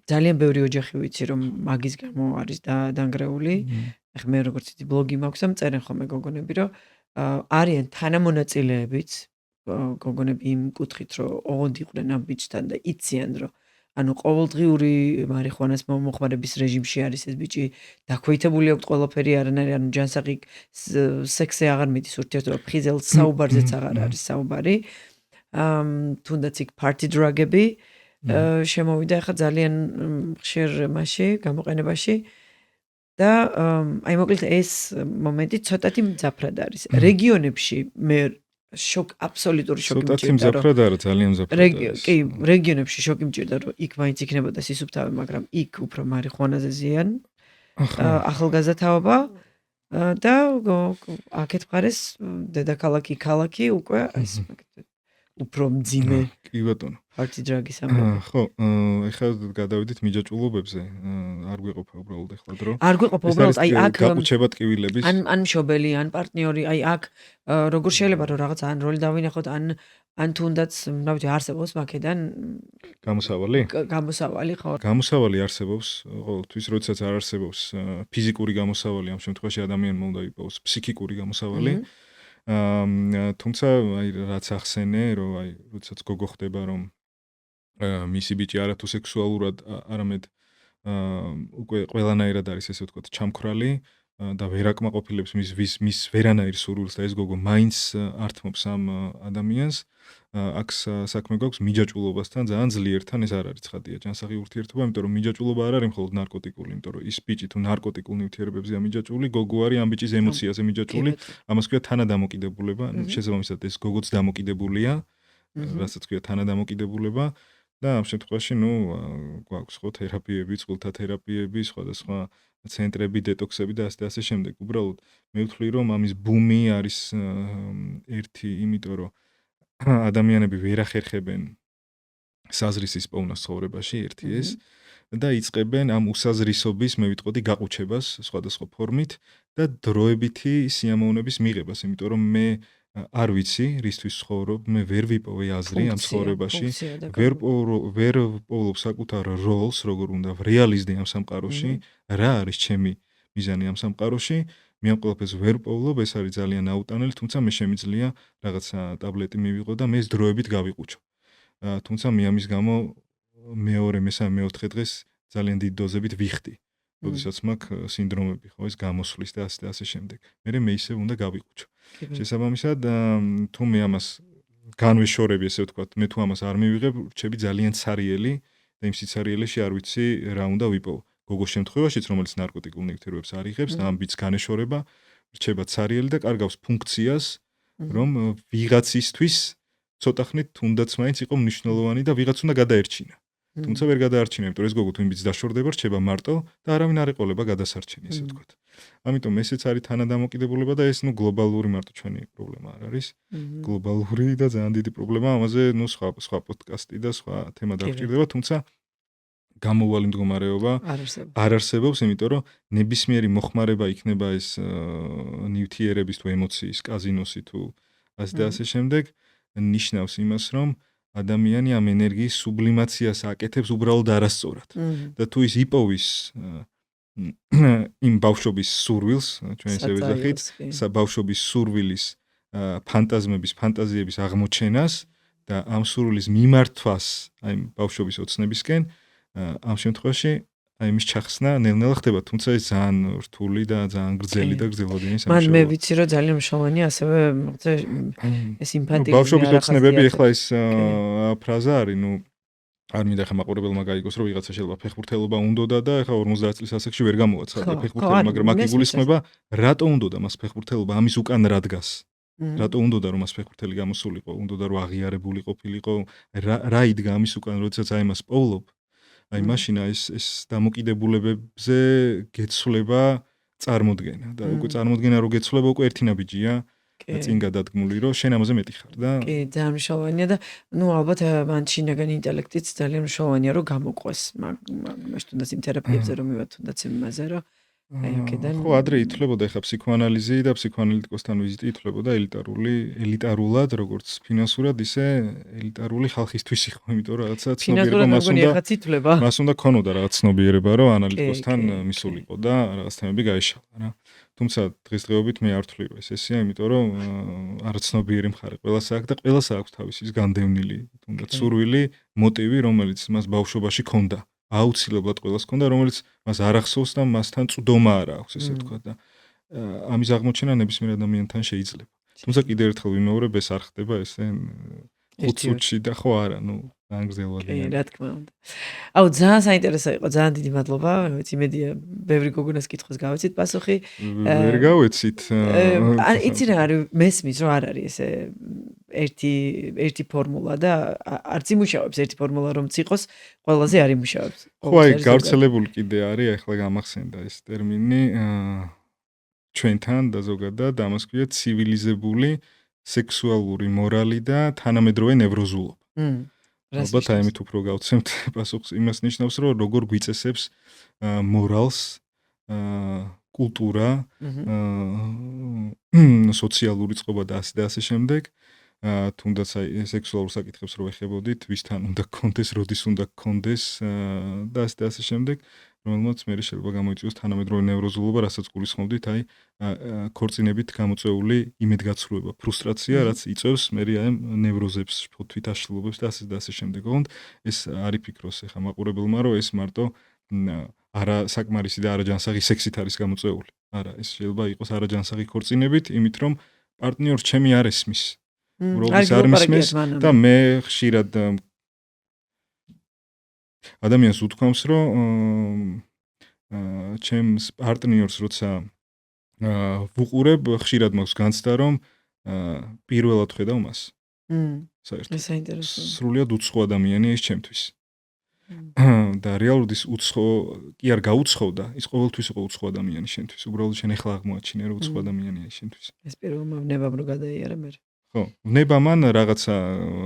ძალიან ბევრი ოჯახი ვიცი რომ მაგის გამო არის დანგრეული. ეხლა მე როგორც იცი ბლოგი მაქვს და მწერენ ხოლმე გოგონები რომ არიან თანამონაწილეებიც გოგონები იმ კუთხით რომ ოღონდ იყვნენ ამ ბიჭთან და იციან რომ ანუ ყოველდღიური მარიხუანას მოხმარების რეჟიმში არის ეს ბიჭი დაქვეითებული აქვს ყველაფერი არანაირი ანუ ჯანსაღი სექსზე აღარ მიდის ურთიერთობა ფხიზელ საუბარზეც აღარ არის საუბარი თუნდაც იქ party drug-ები შემოვიდა ახლა ძალიან ხშირ მასში გამოყენებაში და აი მოკლედ ეს მომენტი ცოტათი მძაფრად არის რეგიონებში მე შოკ აბსოლუტური შოკი მჭირდა ცოტათი მძაფრად არა ძალიან მძაფრად არის კი რეგიონებში შოკი მჭირდა რომ იქ მაინც იქნებოდა სისუფთავე მაგრამ იქ უფრო მარიხუანაზე ზიან ახალგაზრდაობა და აქეთ მხარეს დედაქალაქი ქალაქი უკვე ეს უფრო მძიმე კი ბატონო party drug-ის ამბავი ხო ეხლა გადავიდით მიჯაჭულობებზე არ გვეყოფა უბრალოდ ეხლა დრო არ გვეყოფა უბრალოდ აი აქ გაყუჩება ტკივილების ან მშობელი ან პარტნიორი აი აქ როგორ შეიძლება რომ რაღაც ან როლი დავინახოთ ან თუნდაც რა ვიცი არსებობს მაქედან გამოსავალი ხო გამოსავალი არსებობს ყოველთვის როდესაც არ არსებობს ფიზიკური გამოსავალი ამ შემთხვევაში ადამიანმა უნდა იყოს ფსიქიკური გამოსავალი თუმცა აი რაც ახსენე რომ აი როდესაც გოგო ხდება რომ მისი ბიჭი არათუ სექსუალურად არამედ უკვე ყველანაირად არის ესე ვთქვათ ჩამქრალი და ვერ აკმაყოფილებს მის ვერანაირ სურვილს და ეს გოგო მაინც ართმობს ამ ადამიანს აქ საქმე გვაქვს მიჯაჭულობასთან ძალიან ძლიერთან ეს არ არის ცხადია ჯანსაღი ურთიერთობა იმიტომ რომ მიჯაჭულობა არ არის მხოლოდ ნარკოტიკული იმიტომ რომ ის ბიჭი თუ ნარკოტიკულ ნივთიერებებზეა მიჯაჭული გოგო არის ამ ბიჭის ემოციაზე მიჯაჭული ამას ქვია თანადამოკიდებულება შესაბამისად ეს გოგოც დამოკიდებულია რასაც ქვია თანადამოკიდებულება და ამ შემთხვევაში გვაქვს ხო თერაპიები, წყვილთა თერაპიები, სხვადასხვა ცენტრები, დეტოქსები და ასე შემდეგ. უბრალოდ მე ვთვლი რომ ამის ბუმი არის ერთი, იმიტომ რომ ადამიანები ვერ ახერხებენ საზრისის პოვნას ცხოვრებაში, ერთი ეს და იწყებენ ამ უსაზრისობის, მე ვიტყოდი გაყუჩებას სხვადასხვა ფორმით და დროებითი სიამოვნების მიღებას, იმიტომ რომ მე არ ვიცი, რისთვის ცხოვრობ, მე ვერ ვიპოვე აზრი ამ ცხოვრებაში, ვერ პოვლობ საკუთარ როლს, როგორ უნდა რეალიზდე ამ სამყაროში, რა არის ჩემი მიზანი ამ სამყაროში, მე ამ ყველაფერს ვერ პოვლობ, ეს არის ძალიან აუტანელი, თუმცა მე შემიძლია რაღაცა ტაბლეტი მივიღო და მე ეს დროებით გავიყუჩო. თუმცა მე ამის გამო მეორე, მესამე, მეოთხე დღეს ძალიან დიდ დოზებით ვიხდი. როდესაც მაქვს სინდრომები, ხო, ეს გამოსვლის და ასე შემდეგ. მე ისევ უნდა გავიყუჩო. შესაბამისად, თუ მე ამას განვეშორები, ესე ვთქვათ, მე თუ ამას არ მივიღებ, რჩები ძალიან ცარიელი და იმ სიცარიელეში არ ვიცი რა უნდა ვიპოვო. გოგოს შემთხვევაშიც, რომელიც ნარკოტიკულ ნივთიერებებს არ იღებს და ამ ბიჭს განეშორება, რჩება ცარიელი და კარგავს ფუნქციას, რომ ვიღაცისთვის ცოტა ხნით თუნდაც მაინც იყო მნიშვნელოვანი და ვიღაც უნდა გადაერჩინა. თუმცა ვერ გადაარჩინა, იმიტომ რომ ეს გოგო თუ იმით დაშორდება, რჩება მარტო და არავინ არ ეყოლება გადასარჩენი, ესე ვთქვათ. ამიტომ ესეც არის თანადამოკიდებულება და ეს გლობალური მარტო ჩვენი პრობლემა არ არის. გლობალური და ძალიან დიდი პრობლემა, ამაზე სხვა პოდკასტი და სხვა თემა დაგჭირდება, თუმცა გამოუვალი მდგომარეობა არ არსებობს, იმიტომ რომ ნებისმიერი მოხმარება იქნება ეს ნივთიერების თუ ემოციის, კაზინოსი თუ ასე და ასე შემდეგ, ნიშნავს იმას, რომ ადამიანი ამ ენერგიის სუბლიმაციას აკეთებს უბრალოდ არასწორად. და თუ ის იპოვის იმ ბავშვობის სურვილს, ჩვენ ესე ვეძახით, ბავშვობის სურვილის ფანტაზმების, ფანტაზიების აღმოჩენას და ამ სურვილის მიმართვას აი ბავშვობის ოცნებისკენ, ამ შემთხვევაში აი მის ჩახსნა ნელ-ნელა ხდება, თუმცა ეს ძალიან რთული და ძალიან გრძელი და გრძელვადიანი სამუშაოა. მან მე ვიცი რომ ძალიან მნიშვნელოვანია ასევე ეს ინფანტილიზმი ბავშვობის ოცნებები, ეხლა ეს ფრაზა არის, არ მინდა ხა მაყურებელმა გაიგოს, რომ ვიღაცა შეიძლება ფეხბურთელობა უნდოდა და ეხლა 50 წლის ასაკში ვერ გამოაცხადა ფეხბურთელი, მაგრამ აქ იგულისხმება, რატო უნდოდა მას ფეხბურთელობა, ამის უკან რა დგას. რატო უნდოდა რომ მას ფეხბურთელი გამოსულიყო, უნდოდა რომ აღიარებული ყოფილიყო, რა იდგა ამის უკან, როდესაც აი მას პოულობ. აი მაშინ ეს დამოკიდებულებებზე გეცვლება წარმოდგენა და უკვე წარმოდგენა რო გეცვლება უკვე ერთი ნაბიჯია წინ გადადგმული რომ შენ ამაზე მეტი ხარ და კი ძალიან მნიშვნელოვანია და ალბათ მან შინაგანი ინტელექტიც ძალიან მნიშვნელოვანია რომ გამოყვეს მაგ თუნდაც იმ თერაპიებზე რომ მივა თუნდაც იმაზე რომ აი აქედან ხო ადრე ითვლებოდა ეხა ფსიქოანალიზი და ფსიქოანალიტიკოსთან ვიზიტი ითვლებოდა ელიტარულად როგორც ფინანსურად ისე ელიტარული ხალხისთვის იყო, იმიტომ რომ რაღაცა ცნობიერება მას უნდა ქონოდა რაღაც ცნობიერება რომ ანალიტიკოსთან მისულიყო და რაღაც თემები გაეშალა რა. თუმცა დღესდღეობით მე არ ვთვლი ეს ესეა, იმიტომ რომ არაცნობიერი მხარე ყველას აქვს და ყველას აქვს თავისი განდევნილი თუნდაც სურვილი, მოტივი, რომელიც მას ბავშვობაში ჰქონდა. აუცილებლად ყველას ჰქონდა, რომელიც მას არ ახსოვს და მასთან წვდომა არ აქვს, ესე ვთქვათ და ამის აღმოჩენა ნებისმიერ ადამიანთან შეიძლება. თუმცა კიდევ ერთხელ ვიმეორებ, ეს არ ხდება ესე 5 წუთში და ხო არა, ძალიან გრძელვადიანი. კი, რა თქმა უნდა. აუ ძალიან საინტერესო იყო, ძალიან დიდი მადლობა, ვიცი იმედია ბევრი გოგონას კითხვას გავეცით პასუხი. ვერ გავეცით. იცი რა არის, მესმის რომ არ არის ესე ერთი ფორმულა და არც იმუშავებს ერთი ფორმულა რომ ციყოს, ყველაზე არ იმუშავებს. ხო, აი გავრცელებული კიდე არის, ახლა გამახსენდა ეს ტერმინი ჩვენთან და ზოგადად ამას ქვია ცივილიზებული სექსუალური მორალი და თანამედროვე ნევროზულობა. ალბათ აი ამით უფრო გავცემთ პასუხს, იმას ნიშნავს, რომ როგორ გვიწესებს მორალს, კულტურა, სოციალური წყობა და ასე შემდეგ. თუნდაც აი სექსუალურ საკითხებს რო ეხებოდით, ვისთან უნდა გქონდეს, როდის უნდა გქონდეს და ასე შემდეგ, რომელმაც მე შეიძლება გამოიწვიოს თანამედროვე ნევროზულობა, რასაც გულისხმობდით, აი ქორწინებით გამოწვეული იმედგაცრუება, ფრუსტრაცია, რაც იწვევს მე აი ნევროზებს, თვითაშლილობებს და ასე შემდეგ. ოღონდ ეს არის ფიქროს ეხა მაყურებელმა, რომ ეს მარტო არა საკმარისი და არაჯანსაღი სექსით არის გამოწვეული. არა, ეს შეიძლება იყოს არაჯანსაღი ქორწინებით, იმით რომ პარტნიორს ჩემი არ ესმის. უბრალოდ არ მისმენს და მე ხშირად ადამიანს უთქვამს, რომ ჩემს პარტნიორს როცა ვუყურებ, ხშირად მაქვს განცდა, რომ პირველად ხედავ მას. საერთოდ. საინტერესო. სრულიად უცხო ადამიანია ის ჩემთვის. და რეალურად ის უცხო კი არ გაუცხოვდა, ის ყოველთვის იყო უცხო ადამიანი შენთვის. უბრალოდ შენ ახლა აღმოაჩინე, რომ უცხო ადამიანია ის შენთვის. ეს პირველმა ვნებამ რო გადაიარა მე. ხო, ვნება მან რაღაცა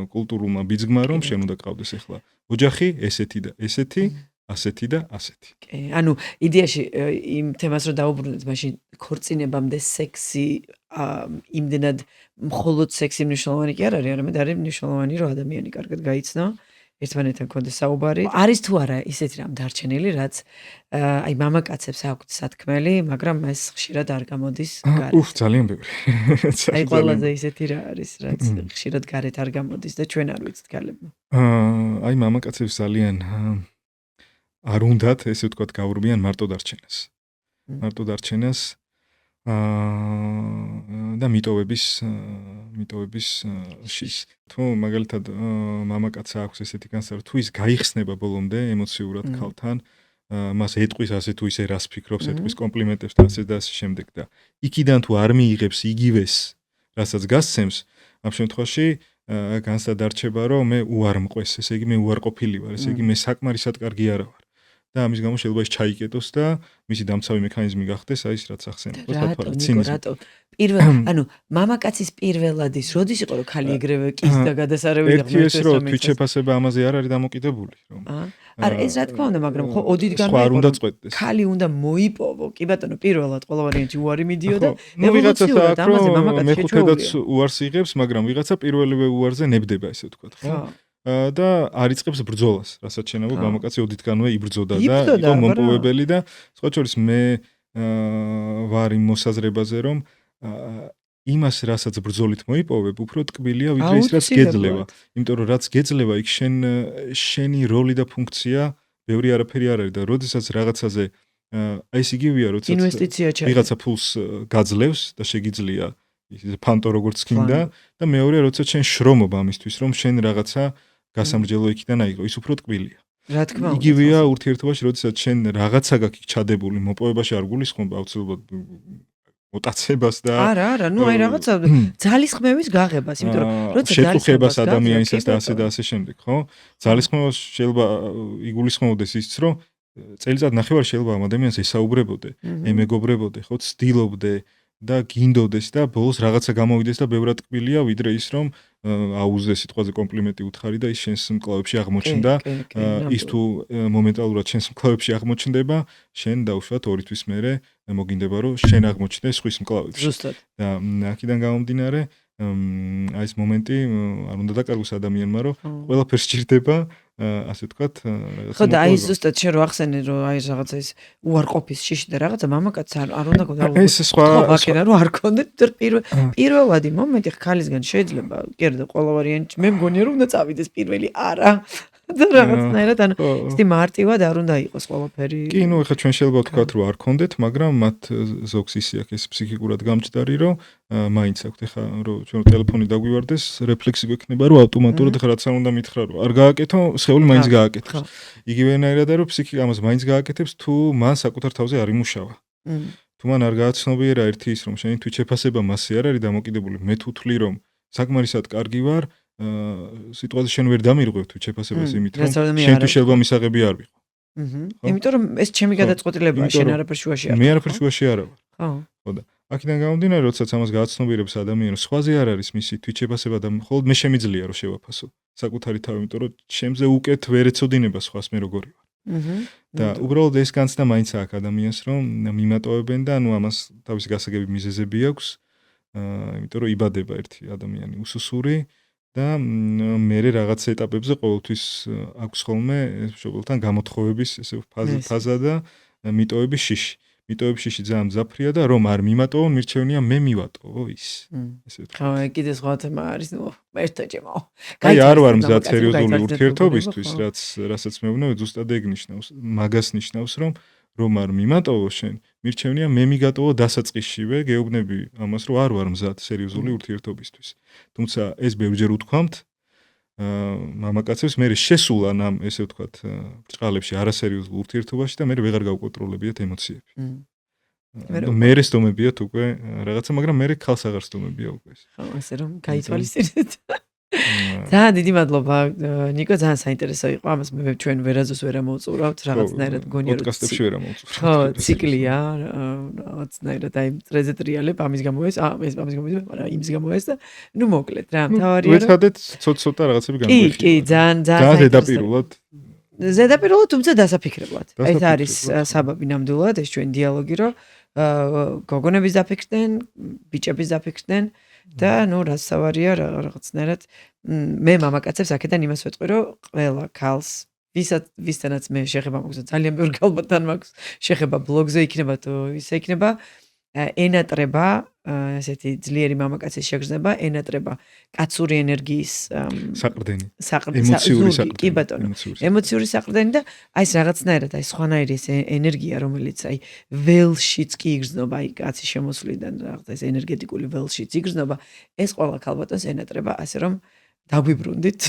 კულტურულმა ბიძგმა რომ შენ უნდა გყავდეს ახლა ოჯახი ესეთი და ესეთი, ასეთი და ასეთი. კი, ანუ იდეაში იმ თემას რო დაუბრუნდეთ, მაშინ ქორწინებამდე სექსი იმდენად მხოლოდ სექსი მნიშვნელოვანი კი არ არის, არამედ არის მნიშვნელოვანი რომ ადამიანი კარგად გაიცნო, ერთმანეთთან კონდეს საუბარი. არის თუ არა ისეთი რამ დარჩენილი, რაც აი მამაკაცებს აქვთ სათქმელი, მაგრამ ეს ხშირად არ გამოდის გარეთ. ძალიან ბევრი. აი ყველაზე ისეთი რა არის, რაც ხშირად გარეთ არ გამოდის და ჩვენ არ ვიცით გალებმა. აი მამაკაცებს ძალიან არ უნდათ, ესე ვთქვათ, გაურბიან მარტო დარჩენას. მარტო დარჩენას და მიტოვების შის. თუ მაგალითად მამაკაცს აქვს ესეთი განსაზღვრება, თუ ის გაიხსნება ბოლომდე ემოციურად ქალთან, მას ეტყვის ასე თუ ისე რას ფიქრობს, ეტყვის კომპლიმენტებს და ასე და ასე შემდეგ და იქიდან თუ არ მიიღებს იგივეს, რასაც გასცემს, ამ შემთხვევაში განსადარჩება, რომ მე უარ მყვეს, ესე იგი მე უარყოფილი ვარ, ესე იგი მე საკმარისად კარგი არა ვარ. და ამის გამო შეიძლება ის ჩაიკეტოს და მისი დამცავი მექანიზმი გახდეს, აი ეს რაც ახსენებთ, რატო? ანუ მამაკაცის პირველადის როდის იყო რომ ხალი ეგრევე კის და გადასარევი ერთი ეს რომ თვით შეფასება ამაზე არ არის დამოკიდებული, რომ არა ეს რა თქმა უნდა, მაგრამ ხო ოდითგანვე სხვა არ უნდა წყვეტდეს. ხალი უნდა მოიპოვო. კი ბატონო, პირველად ყველა ვარიანტი უარი მიდიოდა. ვიღაცა აქ რომ მეხუთედაც უარს იღებს, მაგრამ ვიღაცა პირველივე უარზე ნებდება, ესე ვთქვათ, ხო? და არიწყებს ბრძოლას, რასაც შენაბო მამაკაცი ოდითგანვე იბრძოდა და იყო მომპოვებელი და სხვა შორის მე ვარ იმ მოსაზრებაზე, რომ იმას, რასაც ბრძოლით მოიპოვებ, უფრო ტკბილია, ვიდრე ის, რაც გეძლევა. იმიტომ რომ რაც გეძლევა, იქ შენი როლი და ფუნქცია ბევრი არაფერი არ არის და როდესაც რაღაცაზე აი ეს იგივეა, როდესაც ვიღაცა ფულს გაძლევს და შეგიძლია ფანტო როგორც გინდა და მეორეა, როდესაც შენ შრომობ ამისთვის, რომ შენ რაღაცა გასამრჯელო იქიდან აიღო, ის უფრო ტკბილია. რა თქმა უნდა. იგივეა ურთიერთობაში, როდესაც შენ რაღაცა გაქვს ჩადებული, მოპოვებაში არ გულისხმობ აუცილებლად მოტაცებას და არა, ნუ აი რაღაცა ძალისხმევის გაღებას, იმიტომ რომ როცა შეთუხებას ადამიანისას და ასე შემდეგ, ხო? ძალისხმევას შეიძლება იგულისხმობდეს ის, რომ წელიწად ნახევარი შეიძლება ამ ადამიანს ესაუბრებოდე, ემეგობრებოდე, ხო, ცდილობდე და გინდოდეს და ბოლოს რაღაცა გამოვიდეს და ბევრად ტკბილია, ვიდრე ის, რომ აუზზე სიტყვაზე კომპლიმენტი უთხარი და ის შენს მკლავებში აღმოჩნდა. ის თუ მომენტალურად შენს მკლავებში აღმოჩნდება, შენ დაუშვათ 2 თვის მერე მოგინდება, რომ შენ აღმოჩნდეს სხვის მკლავებში. ზუსტად. და აქედან გამომდინარე, აი ეს მომენტი არ უნდა დაკარგოს ადამიანმა, რომ ყველაფერს სჭირდება, ასე ვთქვათ, ხო და აი ზუსტად შენ რო ახსენე, რომ აი რაღაცა ის უარყოფის შიში და რაღაცა მამაკაცს არ უნდა გქონდეს. ეს სხვა ვაკენა რომ არ გქონდეს, პირველადი მომენტი ხალისგან შეიძლება, კერდა ყველა ვარიანტი, მე მგონია რომ უნდა წავიდეს პირველი, არა. და რაღაცნაირად ანუ ისეთი მარტივად არ უნდა იყოს ყველაფერი. კი, ნუ ეხლა ჩვენ შეიძლება ვთქვათ, რომ არ გქონდეთ, მაგრამ მათ ზოგს ისე აქვს ფსიქიკურად გამჭდარი, რომ მაინც აქვთ ეხლა რომ ჩვენ ტელეფონი დაგვივარდეს, რეფლექსი გვექნება, რომ ავტომატურად ეხლა რაც არ უნდა მითხრა, რომ არ გააკეთო, სხეული მაინც გააკეთებს. იგივენაირად რომ ფსიქიკა ამას მაინც გააკეთებს, თუ მან საკუთარ თავზე არ იმუშავა. თუ მან არ გააცნობიერა ერთი ის, რომ შენი თვით შეფასება მასე არ არის დამოკიდებული, მე თუ თვლი, რომ საკმარისად კარგი ვარ, სიტუაციაში შენ ვერ დამირღვევ თუ შეფასებას იმით, რომ შენ თუ შეიძლება მისაღები არ ვიყო. იმიტომ რომ ეს ჩემი გადაწყვეტილებაა, შენ არაფერ შუაში არ. მე არაფერ შუაში არ ვარ. ხო. ხო და აქედან გამომდინარე, როდესაც ამას გააცნობიერებს ადამიანი, რომ სხვაზე არ არის მისი თვით შეფასება და მხოლოდ მე შემიძლია რომ შევაფასო საკუთარი თავი, იმიტომ რომ შემზე უკეთ ვერ ეცოდინება სხვას მე როგორი ვარ. და უბრალოდ ეს განცდა მაინც აქვს ადამიანს, რომ მიმატოვებენ და ანუ ამას თავისი გასაგები მიზეზები აქვს. იმიტომ რომ იბადება ერთი ადამიანი უსუსური და მერე რაღაც ეტაპებზე ყოველთვის აქვს ხოლმე მშობელთან გამოთხოვების ესე ფაზა და მიტოვების შიში. მიტოვების შიში ძალიან მძაფრია და რომ არ მიმატოვო, მირჩევნია მე მივატოვო ის. ესე ვთქვი. ხო, კიდე სხვა თემა არის, ნუ ერთად ჩემო. აი არ ვარ მზად სერიოზული ურთიერთობისთვის, რასაც მეუბნები, ზუსტად ეგ ნიშნავს, მაგას ნიშნავს, რომ არ მიმატოვო შენ, მირჩევნია მე მიგატოვო დასაწყისშივე, გეუბნები ამას, რომ არ ვარ მზად სერიოზული ურთიერთობისთვის. თუმცა ეს ბევრჯერ უთქვამთ მამაკაცებს, მე შესულან ამ ესე ვთქვათ ბრჭყალებში არასერიოზულ ურთიერთობაში და მე ვეღარ გავკონტროლებიათ ემოციები. მე სტომებიათ უკვე რაღაცა, მაგრამ მე ხალს აღარ სტომებია უკვე. ხო, ასე რომ გაითვალისწინეთ. ძალიან დიდი მადლობა ნიკო, ძალიან საინტერესო იყო. ამას მე ჩვენ ვერაზოს ვერ ამოვწურავთ, რაღაცნაირად გონია რომ პოდკასტებში ვერ ამოვწურავთ. ხო, ციკლია, რაღაცნაირად აი წრეზე ტრიალებ, ამის გამო ეს, ეს ამის გამო ეს, მაგრამ იმის გამო ეს და ნუ მოკლედ რა, მთავარია რომ ვეცადეთ ცოტა რაღაცები განვიხილოთ. კი, ძალიან ზედაპირულად. ზედაპირულად, თუმცა დასაფიქრებლად. ეს არის საბაბი ნამდვილად, ეს ჩვენ დიალოგი რომ გოგონების დაფიქრდნენ, ბიჭების დაფიქრდნენ და ნუ რაც სავარია რაღაცნაირად მე მამაკაცებს აქედან იმას ვეტყვი რომ ყველა ქალს ვისთანაც მე შეხება მაქვს ძალიან ბევრი ქალბატონ მაქვს შეხება ბლოგზე იქნება თუ ისე იქნება ენატრება ესეთი ძლიერი მამაკაცის შეგრძნება ენატრება კაცური ენერგიის საყრდენი ემოციური საყრდენი კი ბატონო ემოციური საყრდენი და აი ეს რაღაცნაირად აი სხვანაირი ეს ენერგია რომელიც აი ველშიც კი იგრძნობა აი კაცის შემოსვლიდან რაღაც ეს ენერგეტიკული ველშიც იგრძნობა ეს ყველა ქალბატონს ენატრება ასე რომ დაგვიბრუნდით.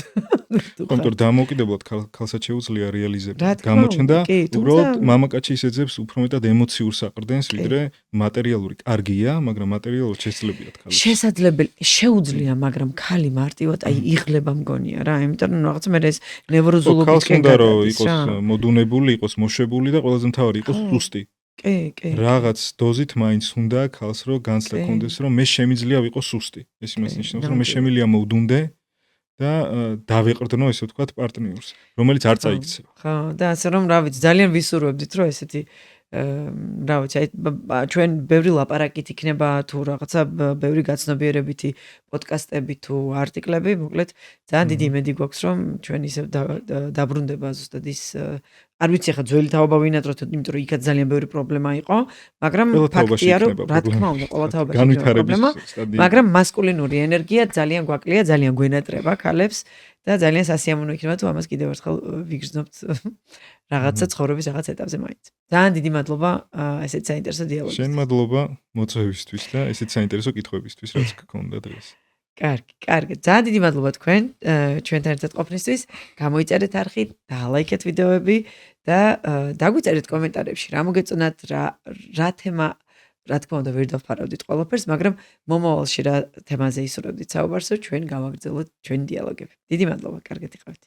კონტრ დამოუკიდებლად ქალსაც შეუძლია რა რეალიზება. თქმა გამოჩნდა უნდა, კი, უბრალოდ თუმცა- მამაკაცი ისეძებს უფრო მეტად ემოციურ საყრდენს, ვიდრე მატერიალური. კარგია, მაგრამ მატერიალურად შესაძლებიათ ქალებს. შესაძლებელი შეუძლია, მაგრამ ქალი მარტივად აი იღლება მგონია რა, იმიტომ რომ რაღაცა მე ეს ნევროზულობისკენ ქალს უნდა რომ გადადის იყოს რა. მოდუნებული, იყოს მოშვებული და ყველაზე მთავარი იყოს ხო. სუსტი. კი. რაღაც დოზით მაინც უნდა ქალს რომ განცდა კი. კონდეს რომ მე შემიძლია ვიყო სუსტი. ეს იმას კი, ნიშნავს რომ მე ნამდვილად. შემიძლია მოვდუნდე და დავეყრდნო ესე ვთქვათ პარტნიორს, რომელიც არ ხო. წაიქცევა. ხო, და ასე რომ რა ვიცი, ძალიან ვისურვებდით რომ ესეთი რა ვიცი, აი ჩვენ ბევრი ლაპარაკით იქნება თუ რაღაცა ბევრი გაცნობიერებითი პოდკასტები თუ არტიკლები, მოკლედ ძალიან დიდი იმედი გვაქვს რომ ჩვენ ისევ დაბრუნდება ზუსტად ის არ ვიცი ახლა ძველი თაობა ვინატროთ, იმიტომ რომ იქაც ძალიან ბევრი პრობლემა იყო, მაგრამ ყველა თაობაში ფაქტია რომ იქნება რა თქმა პრობლემა. უნდა, ყველა თაობაში იქნება განვითარების პრობლემა, სტადია. მაგრამ მასკულინური ენერგია ძალიან გვაკლია, ძალიან გვენატრება ქალებს და ძალიან სასიამოვნო იქნება თუ ამას კიდევ ერთხელ ვიგრძნობთ რაღაცა ცხოვრების რაღაც ეტაპზე მაინც. ძალიან დიდი მადლობა ესეთ საინტერესო დიალოგისთვის. შენ მადლობა მოწვევისთვის და ესეთ საინტერესო კითხვებისთვის, რაც გქონდა დღეს. კარგი. ძალიან დიდი მადლობა თქვენ ჩვენთან ერთად ყოფნისთვის. გამოიწერეთ არხი, დალაიქეთ ვიდეოები და დაგვიწერეთ კომენტარებში რა მოგეწონათ, რა თემა, რა თქმა უნდა ვერ დავფარავდით ყველაფერს, მაგრამ მომავალში რა თემაზე ისურვებდით საუბარსო, ჩვენ გავაგრძელოთ ჩვენი დიალოგები. დიდი მადლობა, კარგად იყავით.